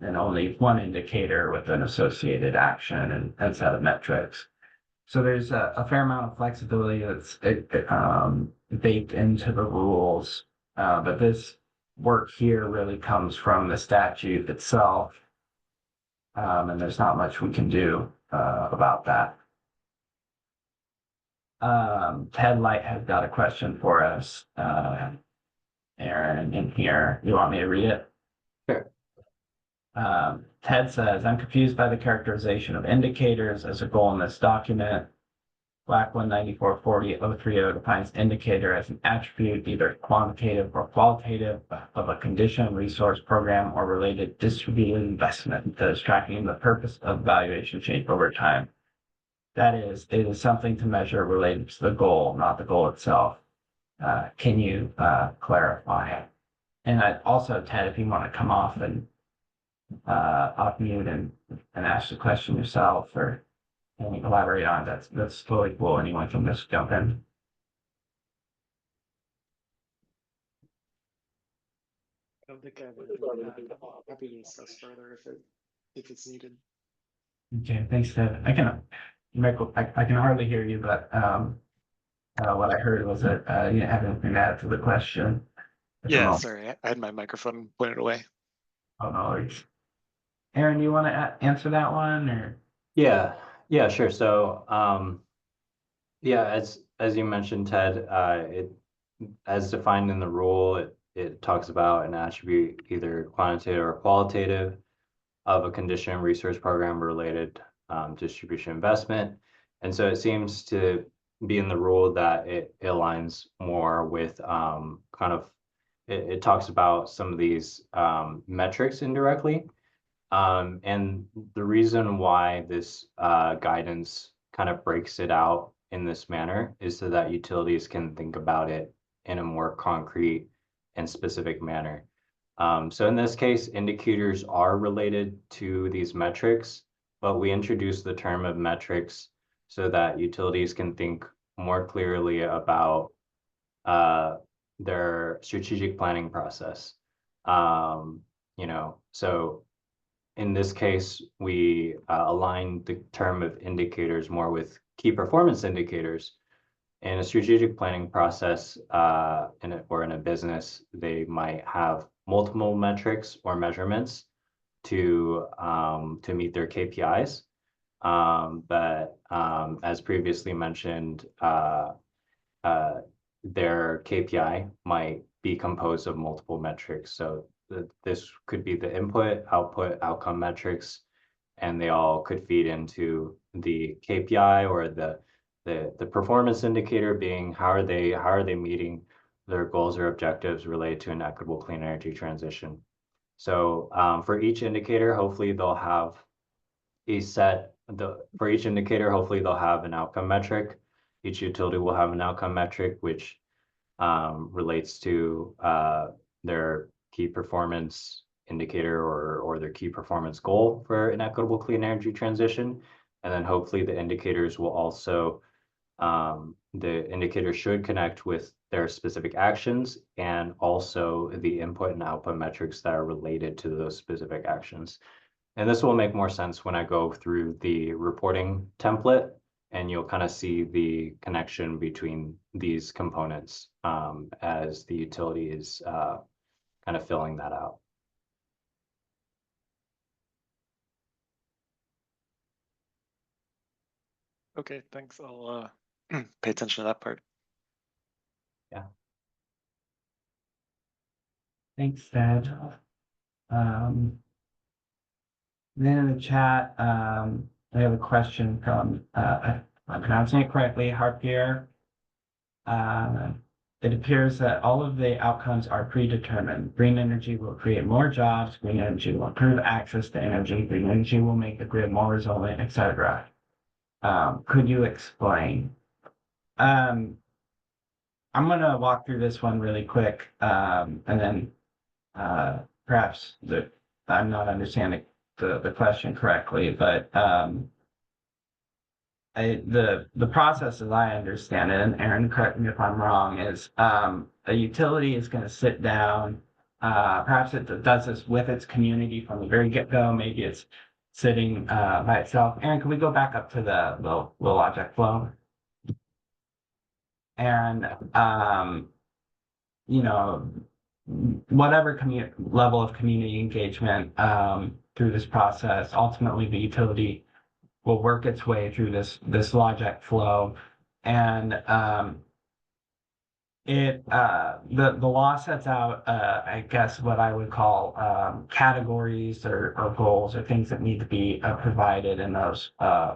and only one indicator with an associated action and set of metrics. So there's a fair amount of flexibility that's baked into the rules, but this work here really comes from the statute itself, and there's not much we can do about that. Ted Light has got a question for us. Aaron in here. You want me to read it? Sure. Ted says, I'm confused by the characterization of indicators as a goal in this document. Black 1944030 defines indicator as an attribute, either quantitative or qualitative, of a condition, resource, program, or related distributed investment that is tracking the purpose of valuation change over time. That is, it is something to measure related to the goal, not the goal itself. Can you clarify? And also, Ted, if you want to come off and off mute and ask the question yourself or elaborate on, that's totally cool. Anyone can just jump in. I don't think I have anything to add. Happy to discuss further if it's needed. Okay, thanks, Ted. Michael, I can hardly hear you, but what I heard was that you didn't have anything to add to the question at the Yeah, moment. sorry, I had my microphone pointed away. Oh, no worries. Aaron, do you want to answer that one or? Yeah, yeah, sure. So, yeah, as you mentioned, Ted, it as defined in the rule, it talks about an attribute either quantitative or qualitative of a condition, resource, program related distribution investment. And so it seems to be in the rule that it aligns more with kind of it talks about some of these metrics indirectly. And the reason why this guidance kind of breaks it out in this manner is so that utilities can think about it in a more concrete and specific manner. So in this case, indicators are related to these metrics, but we introduce the term of metrics so that utilities can think more clearly about their strategic planning process. So in this case, we align the term of indicators more with key performance indicators. In a strategic planning process, or in a business, they might have multiple metrics or measurements to meet their KPIs. But as previously mentioned, their KPI might be composed of multiple metrics. So this could be the input, output, outcome metrics, and they all could feed into the KPI or the performance indicator being how are they meeting their goals or objectives related to an equitable clean energy transition. So for each indicator, hopefully they'll have for each indicator, hopefully they'll have an outcome metric. Each utility will have an outcome metric, which relates to their key performance indicator or their key performance goal for an equitable clean energy transition. And then hopefully the indicators will also, the indicators should connect with their specific actions and also the input and output metrics that are related to those specific actions. And this will make more sense when I go through the reporting template, and you'll kind of see the connection between these components as the utility is kind of filling that out. Okay, thanks. I'll pay attention to that part. Yeah. Thanks, Ted. Then in the chat, I have a question from, if I'm pronouncing it correctly, Harpier. It appears that all of the outcomes are predetermined. Green energy will create more jobs, green energy will improve access to energy, green energy will make the grid more resilient, etc. Could you explain? I'm gonna walk through this one really quick, and then perhaps I'm not understanding the question correctly, but the process as I understand it, and Aaron, correct me if I'm wrong, is a utility is going to sit down. Perhaps it does this with its community from the very get-go. Maybe it's sitting by itself. Aaron, can we go back up to the logic flow? And whatever level of community engagement through this process, ultimately the utility will work its way through this logic flow, and the law sets out, I guess what I would call, categories or goals or things that need to be provided in those,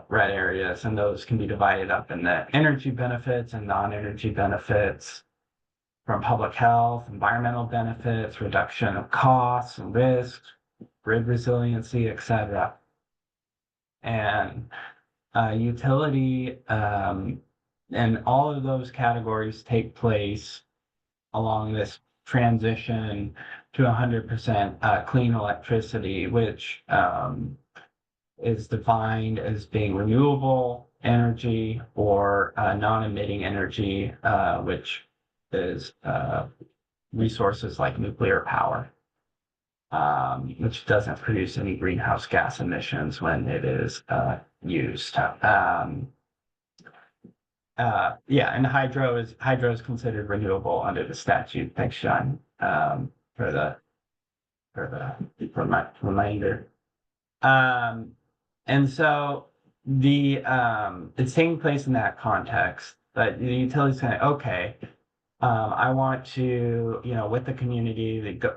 red areas. And those can be divided up in the energy benefits and non-energy benefits, from public health, environmental benefits, reduction of costs and risks, grid resiliency, etc. And utility, and all of those categories take place along this transition to 100% clean electricity, which is defined as being renewable energy or non-emitting energy, which is resources like nuclear power, which doesn't produce any greenhouse gas emissions when it is used. Yeah, and hydro is considered renewable under the statute. Thanks, John, for the reminder. And so it's taking place in that context, but the utility's saying, okay, I want to, with the community, they go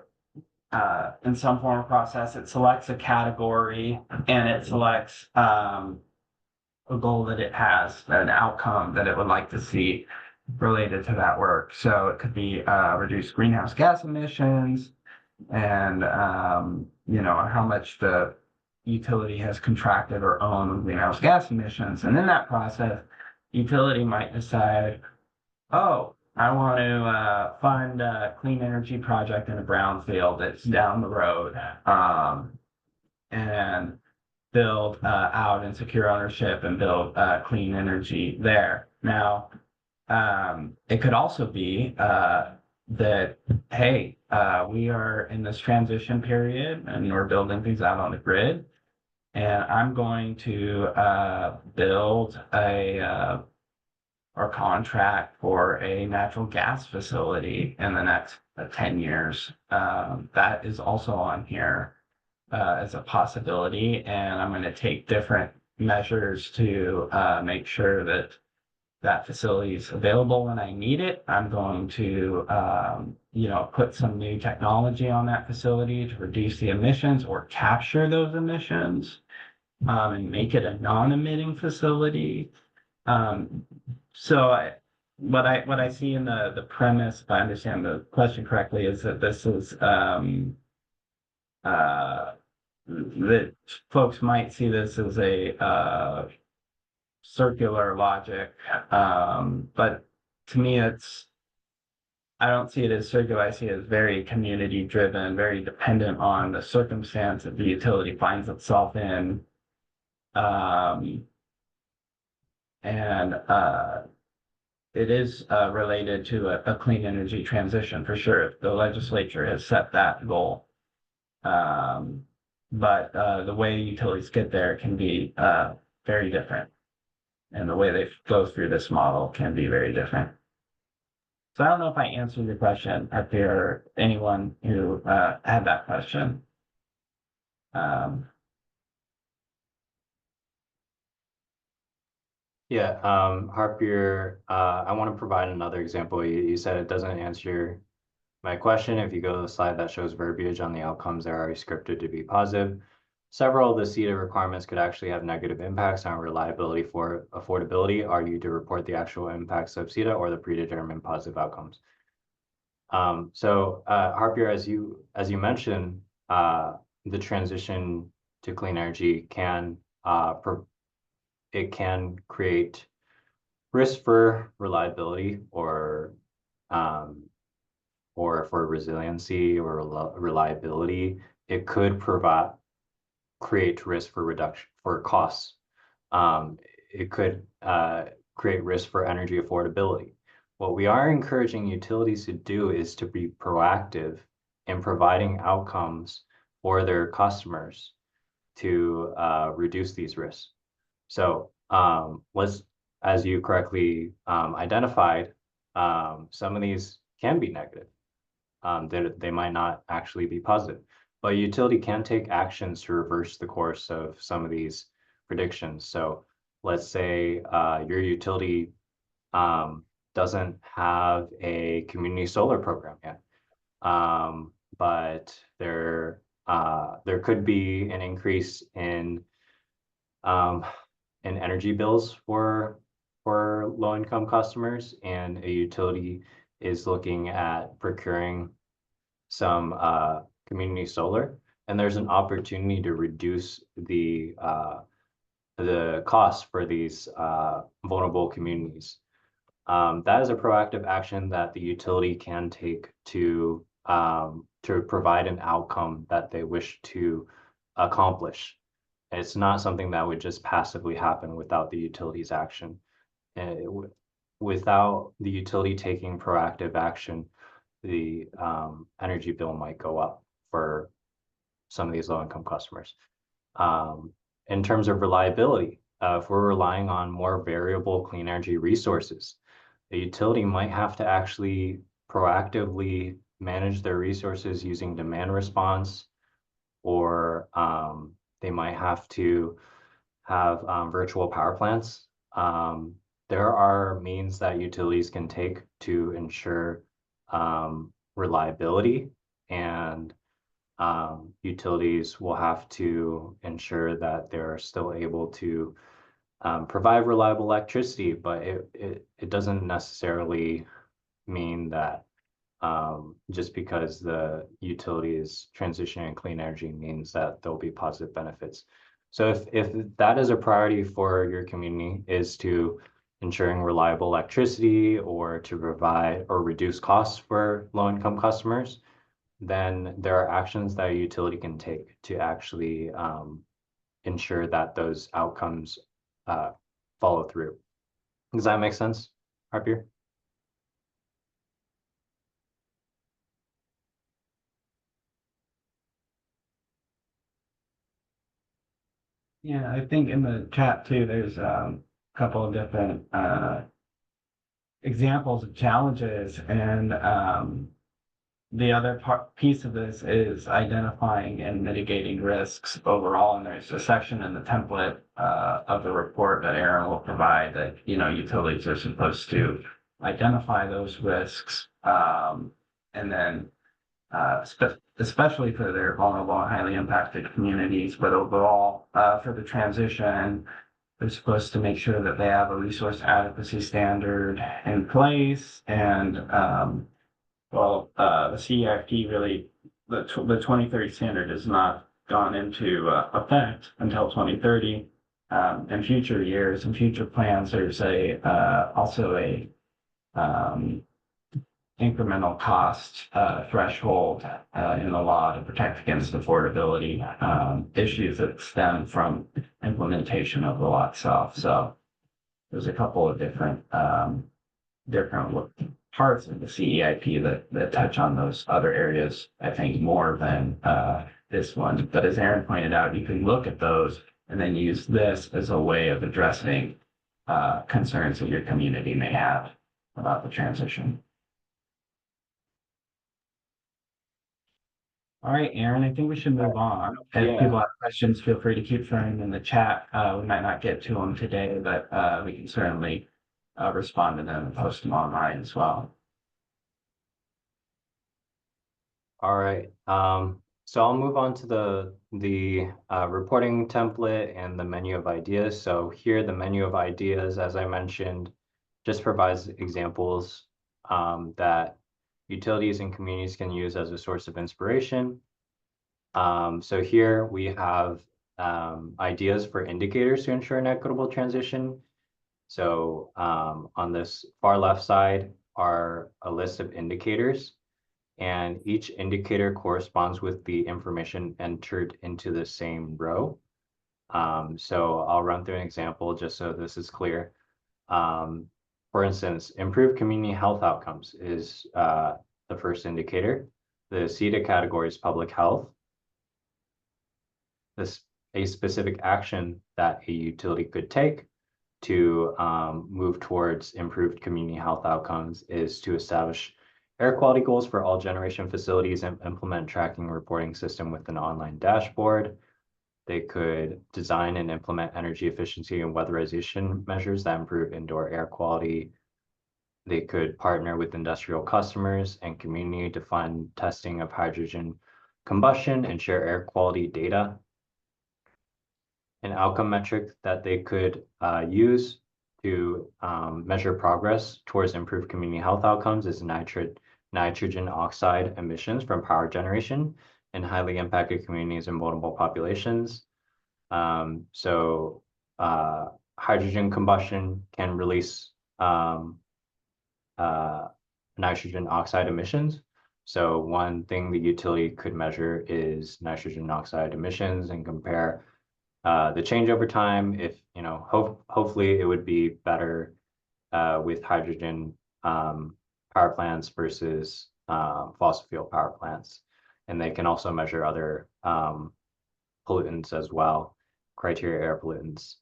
in some form of process, it selects a category and it selects a goal that it has, an outcome that it would like to see related to that work. So it could be reduce greenhouse gas emissions and, how much the utility has contracted or owned greenhouse gas emissions. And in that process, utility might decide, oh, I want to fund a clean energy project in a brownfield that's down the road, and build out and secure ownership and build clean energy there. Now, it could also be that, hey, we are in this transition period and we're building things out on the grid. And I'm going to build or contract for a natural gas facility in the next 10 years. That is also on here as a possibility. And I'm going to take different measures to make sure that that facility is available when I need it. I'm going to, put some new technology on that facility to reduce the emissions or capture those emissions, and make it a non-emitting facility. So what I see in the premise, if I understand the question correctly, is that this is that folks might see this as a circular logic, but to me, I don't see it as circular. I see it as very community driven, very dependent on the circumstance that the utility finds itself in. And it is related to a clean energy transition for sure. The legislature has set that goal. But the way utilities get there can be very different. And the way they go through this model can be very different. So I don't know if I answered your question, if there anyone who had that question. Yeah, Harpier, I want to provide another example. You said it doesn't answer my question. If you go to the slide that shows verbiage on the outcomes, they're already scripted to be positive. Several of the CETA requirements could actually have negative impacts on reliability for affordability. Are you to report the actual impacts of CETA or the predetermined positive outcomes? So Harpier, as you mentioned, the transition to clean energy can create risk for reliability or for resiliency or reliability. It could create risk for reduction for costs. It could create risk for energy affordability. What we are encouraging utilities to do is to be proactive in providing outcomes for their customers to reduce these risks. So as you correctly identified, some of these can be negative. They might not actually be positive, but a utility can take actions to reverse the course of some of these predictions. So let's say your utility doesn't have a community solar program yet. But there could be an increase in energy bills for low-income customers, and a utility is looking at procuring some community solar, and there's an opportunity to reduce the cost for these vulnerable communities. That is a proactive action that the utility can take to provide an outcome that they wish to accomplish. It's not something that would just passively happen without the utility's action. Without the utility taking proactive action, the energy bill might go up for some of these low-income customers. In terms of reliability, if we're relying on more variable clean energy resources, the utility might have to actually proactively manage their resources using demand response, or they might have to have virtual power plants. There are means that utilities can take to ensure reliability, and utilities will have to ensure that they're still able to provide reliable electricity, but it doesn't necessarily mean that just because the utility is transitioning clean energy means that there'll be positive benefits. So if that is a priority for your community, is to ensuring reliable electricity or to provide or reduce costs for low-income customers, then there are actions that a utility can take to actually ensure that those outcomes follow through. Does that make sense, Harpier? Yeah, I think in the chat too, there's a couple of different examples of challenges, and the other piece of this is identifying and mitigating risks overall. And there's a section in the template of the report that Aaron will provide that, you know, utilities are supposed to identify those risks, and then especially for their vulnerable and highly impacted communities, but overall for the transition, they're supposed to make sure that they have a resource adequacy standard in place. And the CEIP really, the 2030 standard has not gone into effect until 2030. In future years and future plans, there's also a incremental cost threshold in the law to protect against affordability issues that stem from implementation of the law itself. So there's a couple of different parts of the CEIP that touch on those other areas, I think, more than this one. But as Aaron pointed out, you can look at those and then use this as a way of addressing concerns that your community may have about the transition. All right, Aaron, I think we should move on. If people have questions, feel free to keep throwing them in the chat. We might not get to them today, but we can certainly respond to them and post them online as well. All right. So I'll move on to the reporting template and the menu of ideas. So here, the menu of ideas, as I mentioned, just provides examples that utilities and communities can use as a source of inspiration. So here we have ideas for indicators to ensure an equitable transition. So on this far left side are a list of indicators, and each indicator corresponds with the information entered into the same row. So I'll run through an example just so this is clear. For instance, improved community health outcomes is the first indicator. The CETA category is public health. A specific action that a utility could take to move towards improved community health outcomes is to establish air quality goals for all generation facilities and implement tracking reporting system with an online dashboard. They could design and implement energy efficiency and weatherization measures that improve indoor air quality. They could partner with industrial customers and community to fund testing of hydrogen combustion and share air quality data. An outcome metric that they could use to measure progress towards improved community health outcomes is nitrogen oxide emissions from power generation in highly impacted communities and vulnerable populations. So hydrogen combustion can release nitrogen oxide emissions. So one thing the utility could measure is nitrogen oxide emissions and compare the change over time. If, hopefully it would be better with hydrogen power plants versus fossil fuel power plants. And they can also measure other pollutants as well, criteria air pollutants,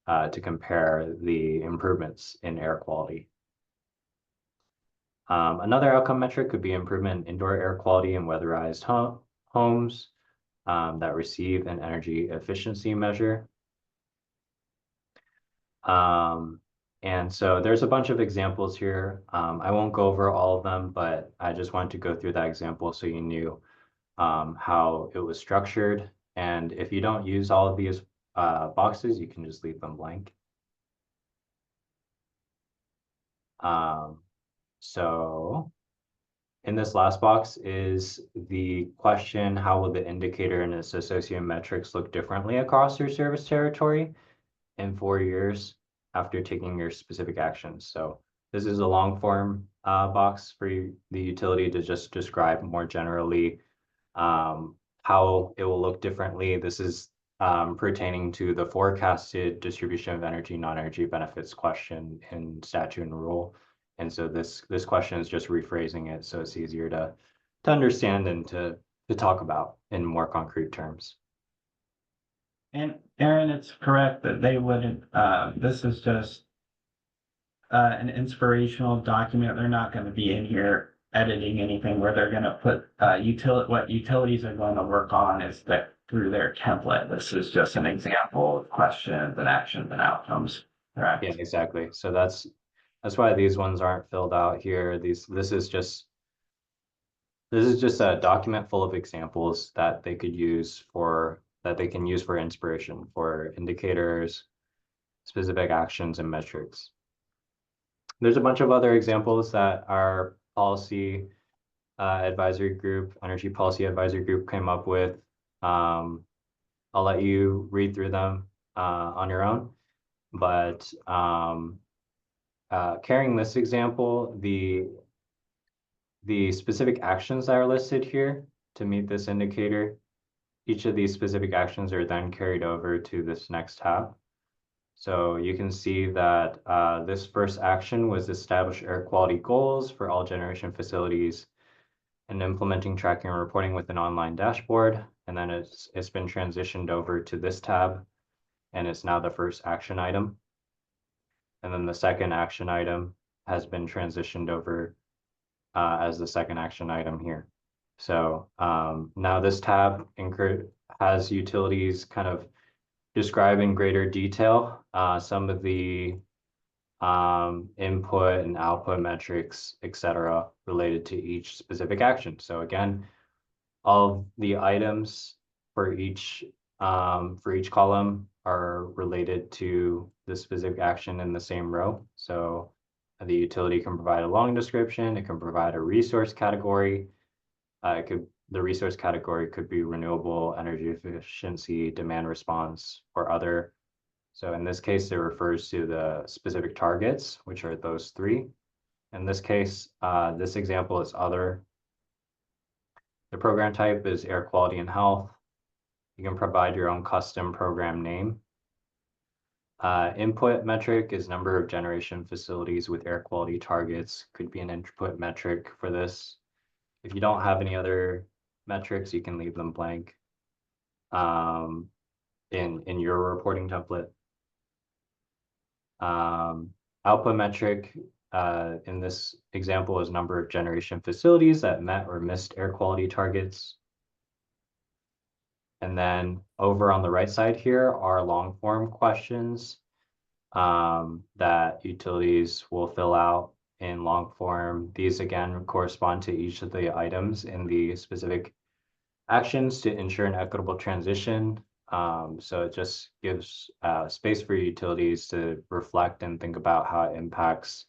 to compare the improvements in air quality. Another outcome metric could be improvement in indoor air quality in weatherized homes that receive an energy efficiency measure. And so there's a bunch of examples here. I won't go over all of them, but I just wanted to go through that example so you knew how it was structured. And if you don't use all of these boxes, you can just leave them blank. So in this last box is the question, how will the indicator and its associated metrics look differently across your service territory in 4 years after taking your specific actions? So this is a long form box for the utility to just describe more generally how it will look differently. This is pertaining to the forecasted distribution of energy, non-energy benefits question in statute and rule. And so this question is just rephrasing it so it's easier to understand and to talk about in more concrete terms. And Aaron, it's correct that they wouldn't, this is just an inspirational document. They're not going to be in here editing anything where they're going to put what utilities are going to work on is that through their template. This is just an example of questions and actions and outcomes. Correct. Yeah, exactly. So that's why these ones aren't filled out here. This is just a document full of examples that they could use for inspiration for indicators, specific actions, and metrics. There's a bunch of other examples that our policy advisory group, energy policy advisory group came up with. I'll let you read through them on your own, but carrying this example, the specific actions that are listed here to meet this indicator, each of these specific actions are then carried over to this next tab. So you can see that this first action was establish air quality goals for all generation facilities and implementing tracking and reporting with an online dashboard. And then it's been transitioned over to this tab, and it's now the first action item. And then the second action item has been transitioned over as the second action item here. So now this tab has utilities kind of describe in greater detail some of the input and output metrics, etc., related to each specific action. So again, all of the items for each column are related to the specific action in the same row. So the utility can provide a long description. It can provide a resource category. The resource category could be renewable energy efficiency, demand response, or other. So in this case, it refers to the specific targets, which are those three. In this case, this example is other. The program type is air quality and health. You can provide your own custom program name. Input metric is number of generation facilities with air quality targets. Could be an input metric for this. If you don't have any other metrics, you can leave them blank in your reporting template. Output metric in this example is number of generation facilities that met or missed air quality targets. And then over on the right side here are long form questions that utilities will fill out in long form. These again correspond to each of the items in the specific actions to ensure an equitable transition. So it just gives space for utilities to reflect and think about how it impacts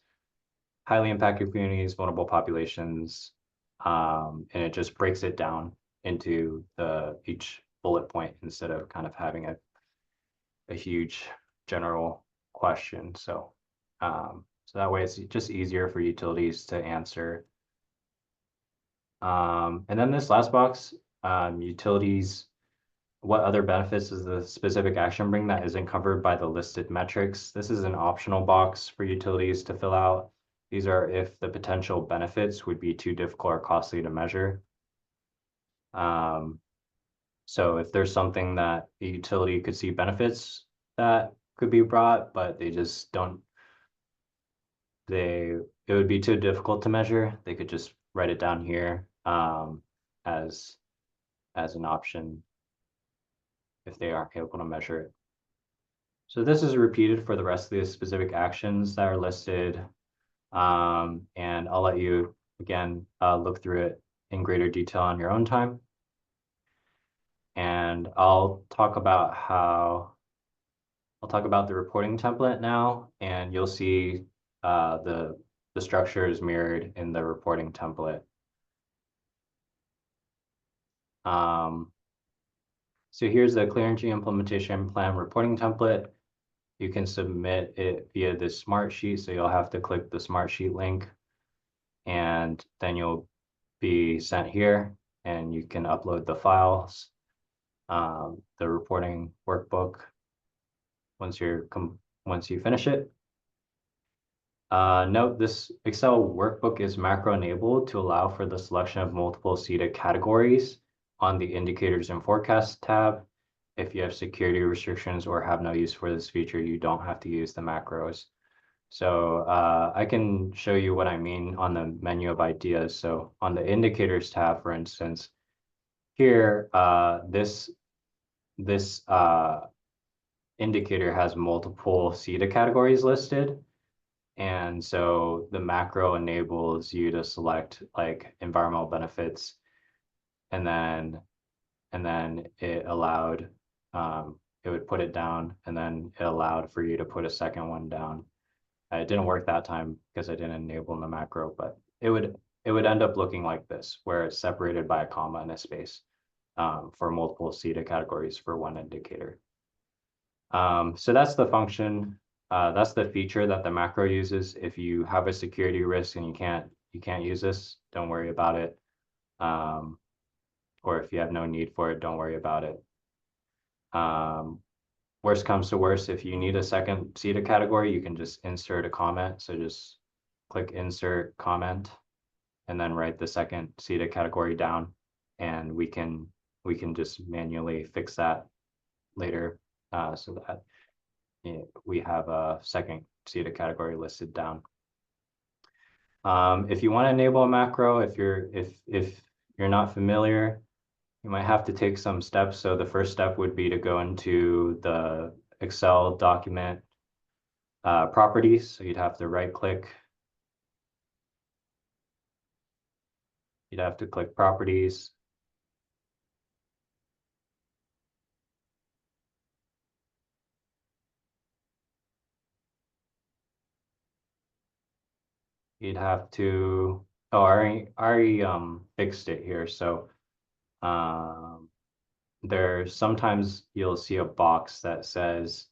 highly impacted communities, vulnerable populations, and it just breaks it down into each bullet point instead of kind of having a huge general question. So that way it's just easier for utilities to answer. And then this last box, utilities, what other benefits does the specific action bring that isn't covered by the listed metrics? This is an optional box for utilities to fill out. These are if the potential benefits would be too difficult or costly to measure. So if there's something that the utility could see benefits that could be brought, but they just don't, it would be too difficult to measure, they could just write it down here as an option if they aren't able to measure it. So this is repeated for the rest of the specific actions that are listed. And I'll let you, again, look through it in greater detail on your own time. And I'll talk about the reporting template now, and you'll see the structure is mirrored in the reporting template. So here's the Clean Energy Implementation Plan reporting template. You can submit it via this smart sheet. So you'll have to click the smart sheet link, and then you'll be sent here and you can upload the files, the reporting workbook once you finish it. Note this Excel workbook is macro enabled to allow for the selection of multiple seeded categories on the indicators and forecast tab. If you have security restrictions or have no use for this feature, you don't have to use the macros. So I can show you what I mean on the menu of ideas. So on the indicators tab, for instance, here, this indicator has multiple seeded categories listed. And so the macro enables you to select like environmental benefits, and then it allowed, it would put it down, and then it allowed for you to put a second one down. It didn't work that time because I didn't enable the macro, but it would end up looking like this, where it's separated by a comma and a space for multiple seeded categories for one indicator. So that's the function. That's the feature that the macro uses. If you have a security risk and you can't use this, don't worry about it. Or if you have no need for it, don't worry about it. Worst comes to worst, if you need a second seeded category, you can just insert a comment. So just click insert comment and then write the second seeded category down, and we can just manually fix that later so that we have a second seeded category listed down. If you want to enable a macro, if you're not familiar, you might have to take some steps. So the first step would be to go into the Excel document properties. So you'd have to right click. You'd have to click properties. You'd have to, oh, I already fixed it here. So there's sometimes you'll see a box that says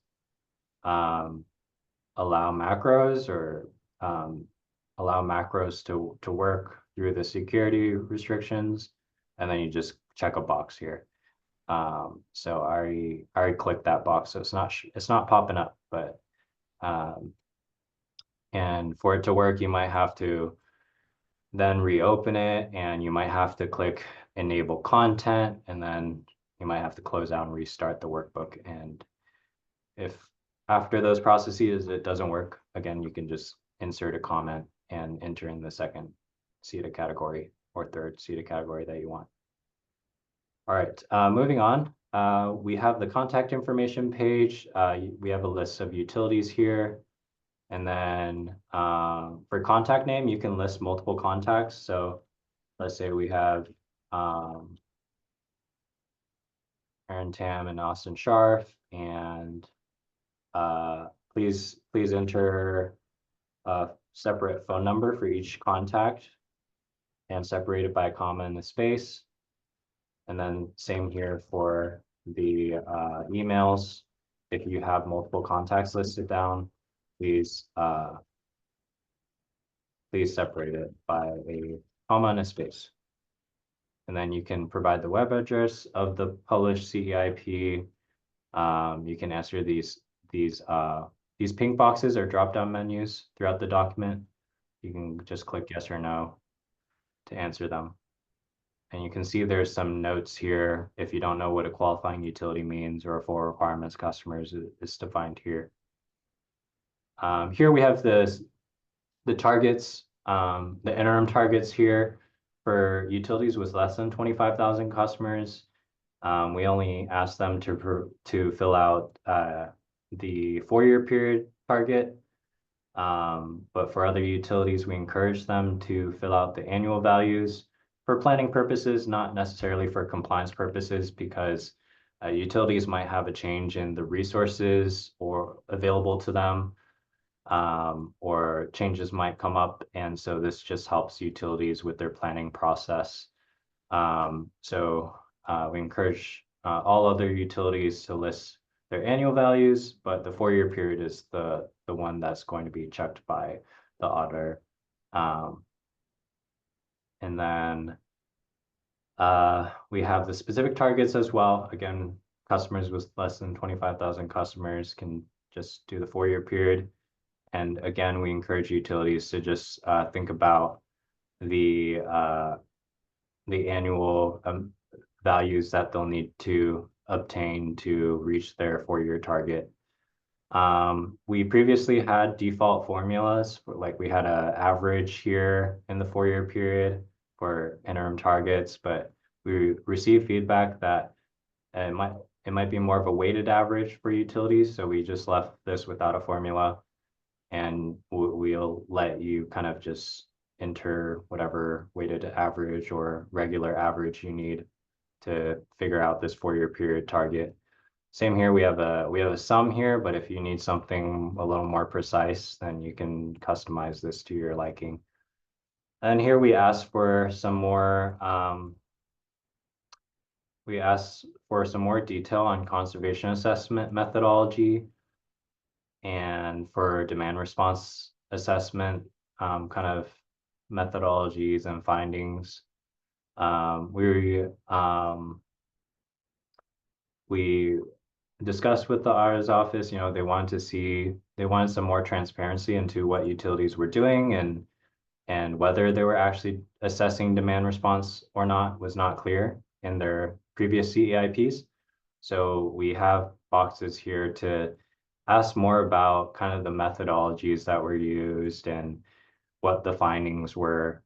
allow macros, or allow macros to work through the security restrictions, and then you just check a box here. So I already clicked that box, so it's not popping up, but and for it to work, you might have to then reopen it, and you might have to click enable content, and then you might have to close out and restart the workbook. And if after those processes it doesn't work, again, you can just insert a comment and enter in the second seeded category or third seeded category that you want. All right, moving on. We have the contact information page. We have a list of utilities here. And then for contact name, you can list multiple contacts. So let's say we have Aaron Tam and Austin Scharf, and please enter a separate phone number for each contact and separate it by a comma and a space. And then same here for the emails. If you have multiple contacts listed down, please separate it by a comma and a space. And then you can provide the web address of the published CEIP. You can answer these pink boxes or drop-down menus throughout the document. You can just click yes or no to answer them. And you can see there's some notes here. If you don't know what a qualifying utility means or for requirements customers is defined here. Here we have the targets, the interim targets here for utilities with less than 25,000 customers. We only ask them to fill out the 4-year period target. But for other utilities, we encourage them to fill out the annual values for planning purposes, not necessarily for compliance purposes, because utilities might have a change in the resources or available to them, or changes might come up. And so this just helps utilities with their planning process. So we encourage all other utilities to list their annual values, but the 4-year period is the one that's going to be checked by the auditor. And then we have the specific targets as well. Again, customers with less than 25,000 customers can just do the 4-year period. And again, we encourage utilities to just think about the annual values that they'll need to obtain to reach their 4-year target. We previously had default formulas for, like, we had an average here in the 4-year period for interim targets, but we received feedback that it might be more of a weighted average for utilities. So we just left this without a formula, and we'll let you kind of just enter whatever weighted average or regular average you need to figure out this 4-year period target. Same here, we have a sum here, but if you need something a little more precise, then you can customize this to your liking. And here we ask for some more detail on conservation assessment methodology and for demand response assessment kind of methodologies and findings. We discussed with the auditor's office, they wanted some more transparency into what utilities were doing, and whether they were actually assessing demand response or not was not clear in their previous CEIPs. So we have boxes here to ask more about kind of the methodologies that were used and what the findings were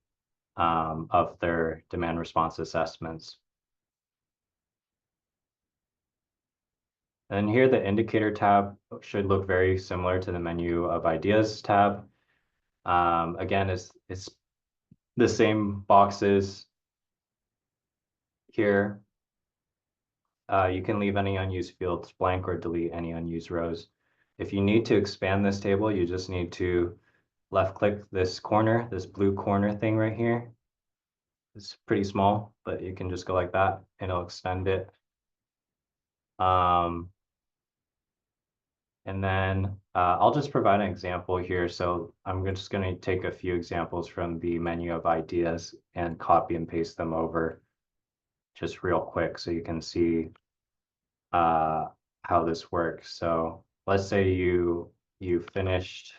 of their demand response assessments. And here the indicator tab should look very similar to the menu of ideas tab. Again, it's the same boxes here. You can leave any unused fields blank or delete any unused rows. If you need to expand this table, you just need to left click this corner, this blue corner thing right here. It's pretty small, but you can just go like that and it'll extend it. And then I'll just provide an example here. So I'm just going to take a few examples from the menu of ideas and copy and paste them over just real quick so you can see how this works. So let's say you finished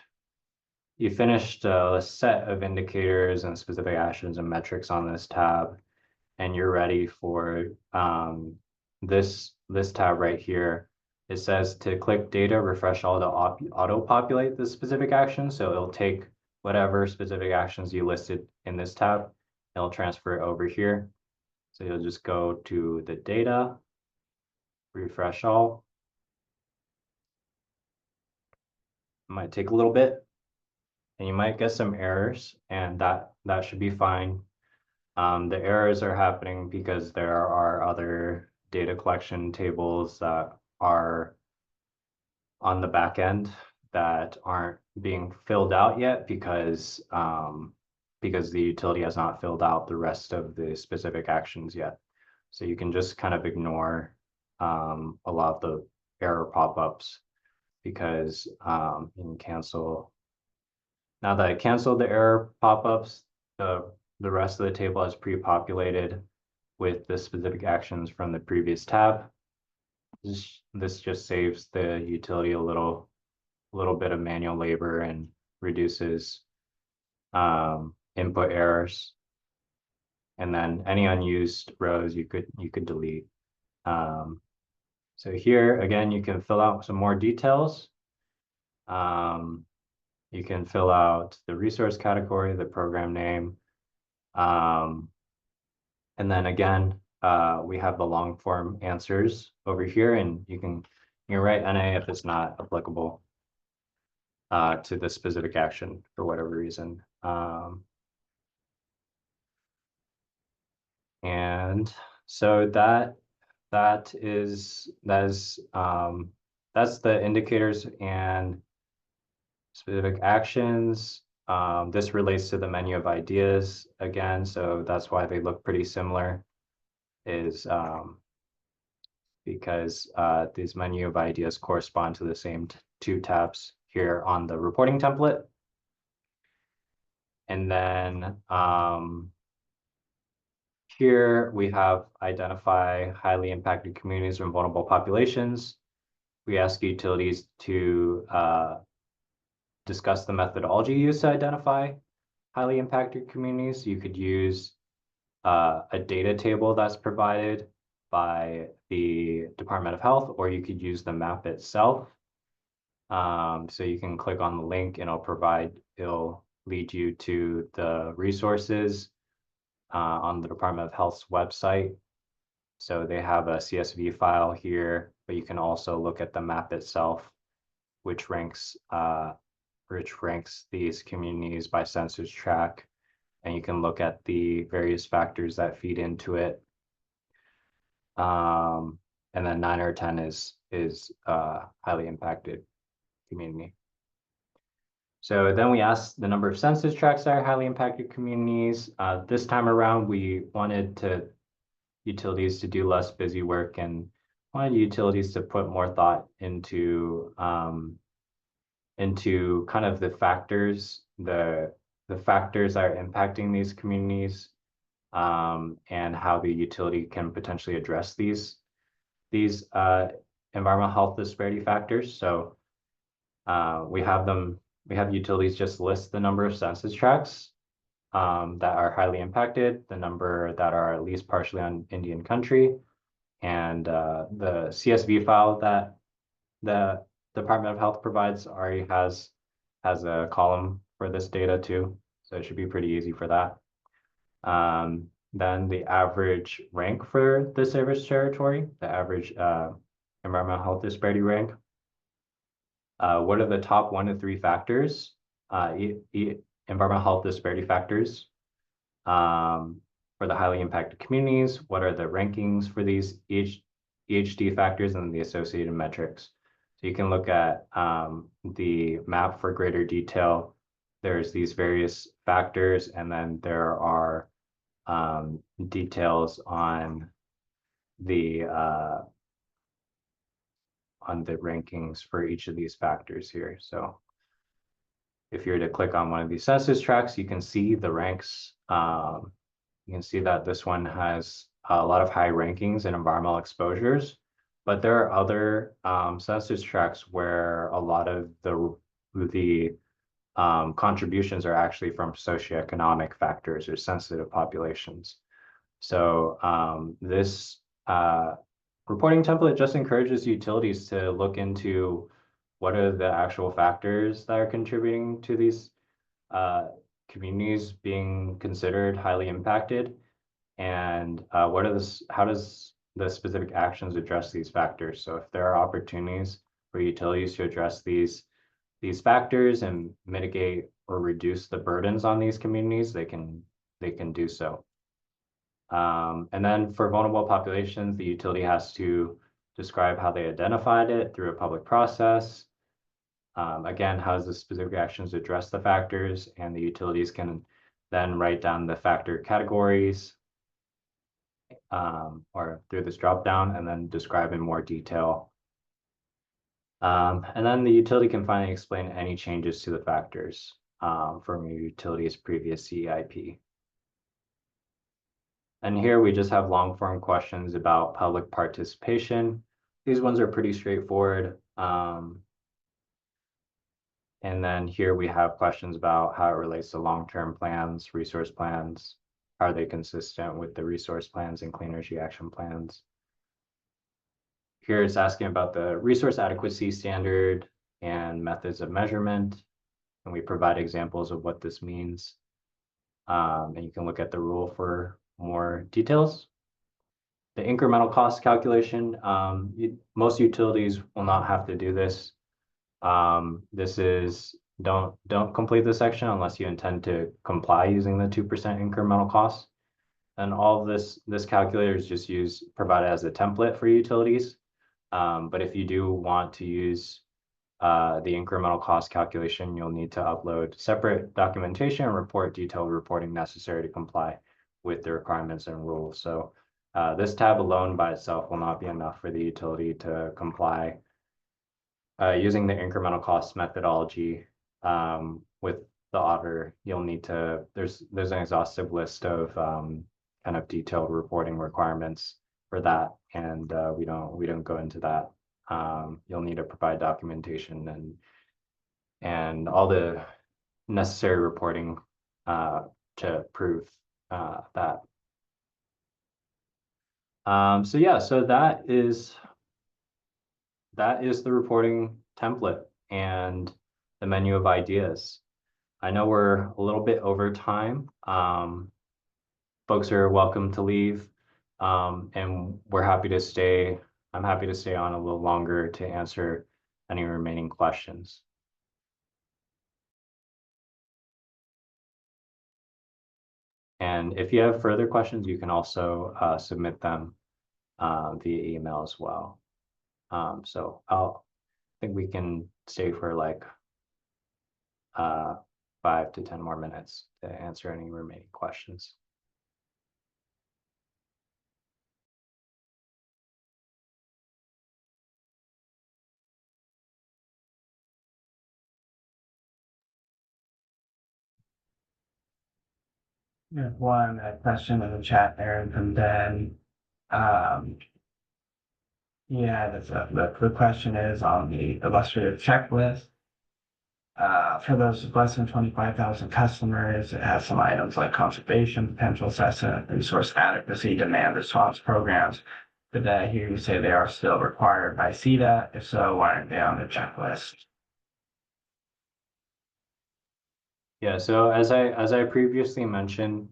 a set of indicators and specific actions and metrics on this tab, and you're ready for this tab right here. It says to click data, refresh all to auto-populate the specific action. So it'll take whatever specific actions you listed in this tab, it'll transfer it over here. So you'll just go to the data, refresh all. It might take a little bit. and you might get some errors, and that should be fine. The errors are happening because there are other data collection tables that are on the back end that aren't being filled out yet because the utility has not filled out the rest of the specific actions yet. So you can just kind of ignore a lot of the error pop-ups because you can cancel. Now that I canceled the error pop-ups, the rest of the table is pre-populated with the specific actions from the previous tab. This just saves the utility a little bit of manual labor and reduces input errors. And then any unused rows you could delete. So here again, you can fill out some more details. You can fill out the resource category, the program name. And then again, we have the long form answers over here, and you can write NA if it's not applicable to the specific action for whatever reason. And so that's the indicators and specific actions. This relates to the menu of ideas again, so that's why they look pretty similar, is because these menu of ideas correspond to the same two tabs here on the reporting template. And then here we have identify highly impacted communities and vulnerable populations. We ask utilities to discuss the methodology used to identify highly impacted communities. You could use a data table that's provided by the Department of Health, or you could use the map itself. So you can click on the link and it'll lead you to the resources on the Department of Health's website. So they have a CSV file here, but you can also look at the map itself, which ranks these communities by census tract, and you can look at the various factors that feed into it. And then 9 or 10 is highly impacted community. So then we asked the number of census tracts that are highly impacted communities. This time around, we wanted utilities to do less busy work and wanted utilities to put more thought into kind of the factors, the factors that are impacting these communities, and how the utility can potentially address these environmental health disparity factors. So we have utilities just list the number of census tracts that are highly impacted, the number that are at least partially on Indian country, and the CSV file that the Department of Health provides already has a column for this data too, so it should be pretty easy for that. Then the average rank for the service territory, the average environmental health disparity rank. What are the top 1 to 3 factors, environmental health disparity factors for the highly impacted communities? What are the rankings for these EHD factors and the associated metrics? So you can look at the map for greater detail. There's these various factors, and then there are details on the rankings for each of these factors here. So if you were to click on one of these census tracts, you can see the ranks. You can see that this one has a lot of high rankings in environmental exposures, but there are other census tracts where a lot of the contributions are actually from socioeconomic factors or sensitive populations. So this reporting template just encourages utilities to look into what are the actual factors that are contributing to these communities being considered highly impacted, and how does the specific actions address these factors. So if there are opportunities for utilities to address these factors and mitigate or reduce the burdens on these communities, they can do so. And then for vulnerable populations, the utility has to describe how they identified it through a public process. Again, how does the specific actions address the factors, and the utilities can then write down the factor categories or through this dropdown, and then describe in more detail. And then the utility can finally explain any changes to the factors from your utility's previous CEIP. And here we just have long form questions about public participation. These ones are pretty straightforward. And then here we have questions about how it relates to long-term plans, resource plans. Are they consistent with the resource plans and clean energy action plans? Here it's asking about the resource adequacy standard and methods of measurement. And we provide examples of what this means. And you can look at the rule for more details. The incremental cost calculation, most utilities will not have to do this. This is, don't complete this section unless you intend to comply using the 2% incremental cost. And all of this calculator is just provided as a template for utilities. But if you do want to use the incremental cost calculation, you'll need to upload separate documentation and report detailed reporting necessary to comply with the requirements and rules. So this tab alone by itself will not be enough for the utility to comply using the incremental cost methodology. With the auditor, you'll need to, there's an exhaustive list of kind of detailed reporting requirements for that, and we don't go into that. You'll need to provide documentation and all the necessary reporting to prove that. So yeah, so that is the reporting template and the menu of ideas. I know we're a little bit over time. Folks are welcome to leave, and we're happy to stay. I'm happy to stay on a little longer to answer any remaining questions. And if you have further questions, you can also submit them via email as well. So I think we can stay for like 5 to 10 more minutes to answer any remaining questions. We have one question in the chat there from Ben. Yeah, the question is on the illustrative checklist. For those less than 25,000 customers, it has some items like conservation, potential assessment, resource adequacy, demand response programs. Did I hear you say they are still required by CETA? If so, why aren't they on the checklist? Yeah, so as I previously mentioned,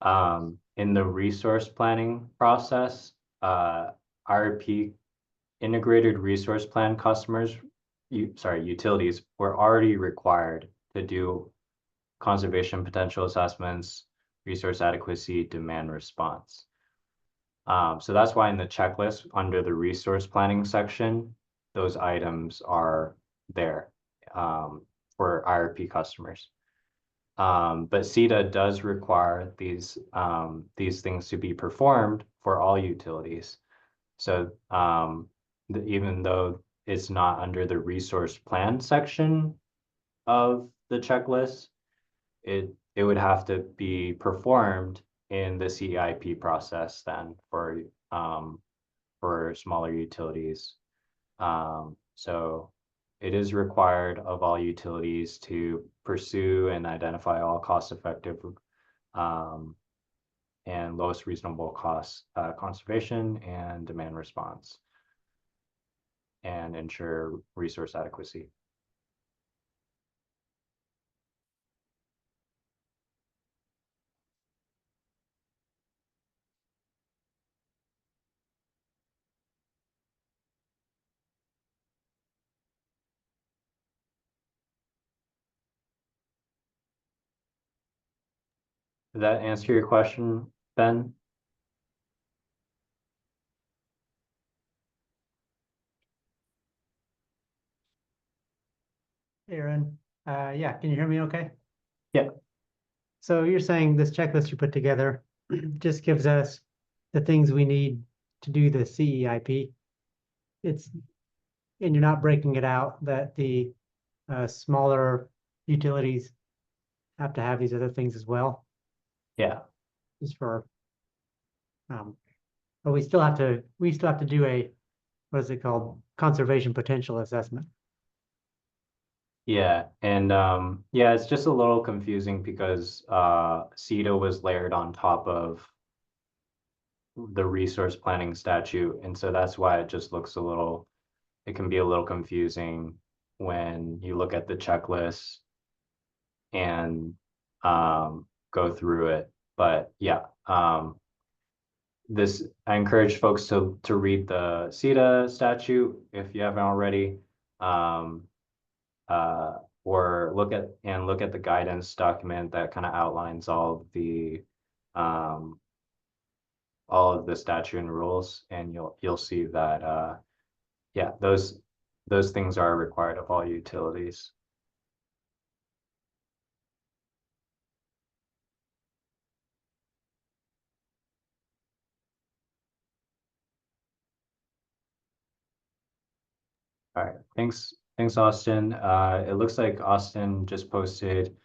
in the resource planning process, IRP integrated resource plan customers, utilities were already required to do conservation potential assessments, resource adequacy, demand response. So that's why in the checklist under the resource planning section, those items are there for IRP customers. But CETA does require these things to be performed for all utilities. So even though it's not under the resource plan section of the checklist, it would have to be performed in the CEIP process then for smaller utilities. So it is required of all utilities to pursue and identify all cost-effective and lowest reasonable cost conservation and demand response, and ensure resource adequacy. Did that answer your question, Ben? Aaron, yeah, can you hear me okay? Yeah. So you're saying this checklist you put together just gives us the things we need to do the CEIP. It's, and you're not breaking it out that the smaller utilities have to have these other things as well, Yeah. just for, but we still have to do a, what is it called? Conservation potential assessment. Yeah, and yeah, it's just a little confusing because CETA was layered on top of the resource planning statute, and so that's why it just looks a little, it can be a little confusing when you look at the checklist and go through it. But yeah, this, I encourage folks to read the CETA statute if you haven't already. Uh, or look at the guidance document that kind of outlines all of the statute and rules, and you'll see that yeah, those things are required of all utilities. All right, thanks, Austin. It looks like Austin just posted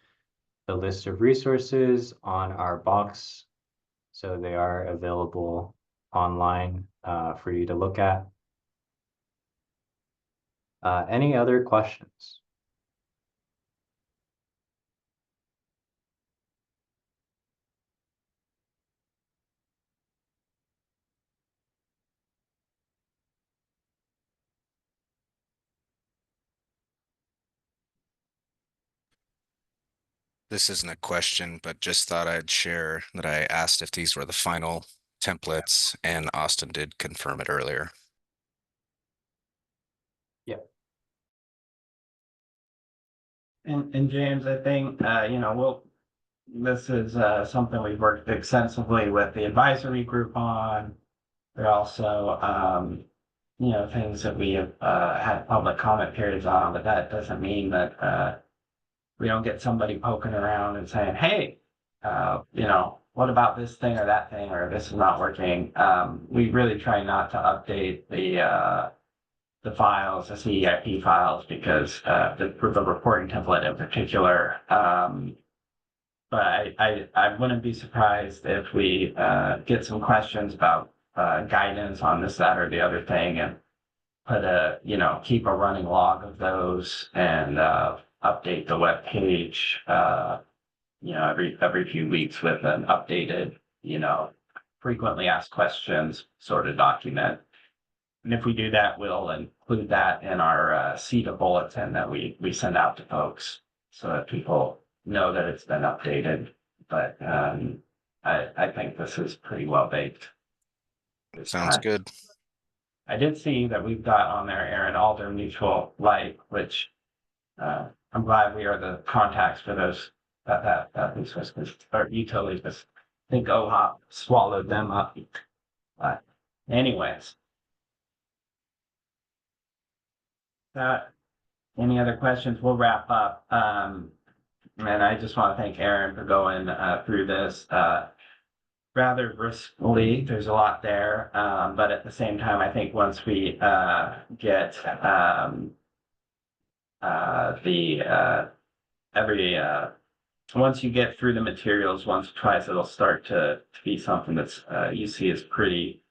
the list of resources on our box, so they are available online for you to look at. Any other questions? This isn't a question, but just thought I'd share that I asked if these were the final templates, and Austin did confirm it earlier. Yeah. And James, I think, this is something we've worked extensively with the advisory group on. There are also, things that we have had public comment periods on, but that doesn't mean that we don't get somebody poking around and saying, hey, what about this thing or that thing, or this is not working. We really try not to update the files, the CEIP files, because the reporting template in particular. But I wouldn't be surprised if we get some questions about guidance on this, that, or the other thing, and keep a running log of those and update the web page, every few weeks with an updated, frequently asked questions sort of document. And if we do that, we'll include that in our CETA bulletin that we send out to folks so that people know that it's been updated. But I think this is pretty well baked. Sounds good. I did see that we've got on there, Aaron, Alder Mutual Light, which I'm glad we are the contacts for those that resources or utilities. But I think OHOP swallowed them up. But anyways. Any other questions? We'll wrap up. And I just want to thank Aaron for going through this rather briskly. There's a lot there, but at the same time, I think once we get once you get through the materials once or twice, it'll start to be something that's you see is pretty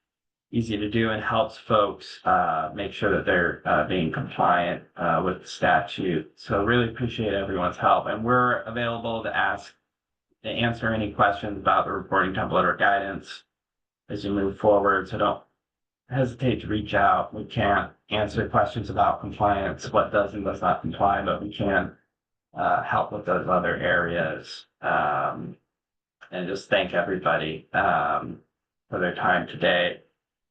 easy to do and helps folks make sure that they're being compliant with the statute. So really appreciate everyone's help, and we're available to answer any questions about the reporting template or guidance as you move forward. So don't hesitate to reach out. We can't answer questions about compliance, what does and does not comply, but we can help with those other areas. And just thank everybody for their time today.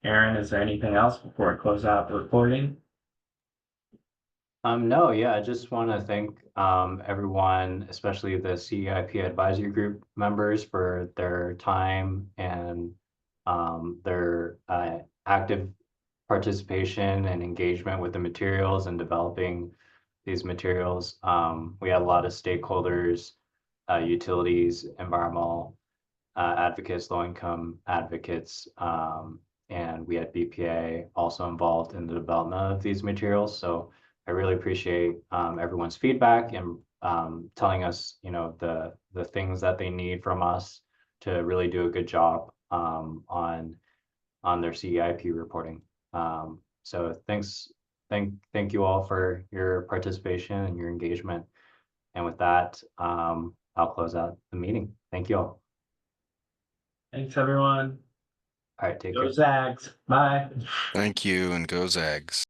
Aaron, is there anything else before I close out the recording? No, yeah, I just want to thank everyone, especially the CEIP advisory group members for their time and their active participation and engagement with the materials and developing these materials. We had a lot of stakeholders, utilities, environmental advocates, low-income advocates, and we had BPA also involved in the development of these materials. So I really appreciate everyone's feedback and telling us, you know, the things that they need from us to really do a good job on their CEIP reporting. So thank you all for your participation and your engagement. And with that, I'll close out the meeting. Thank you all. Thanks, everyone. All right, take Go care. Zags. Bye. Thank you and go Zags.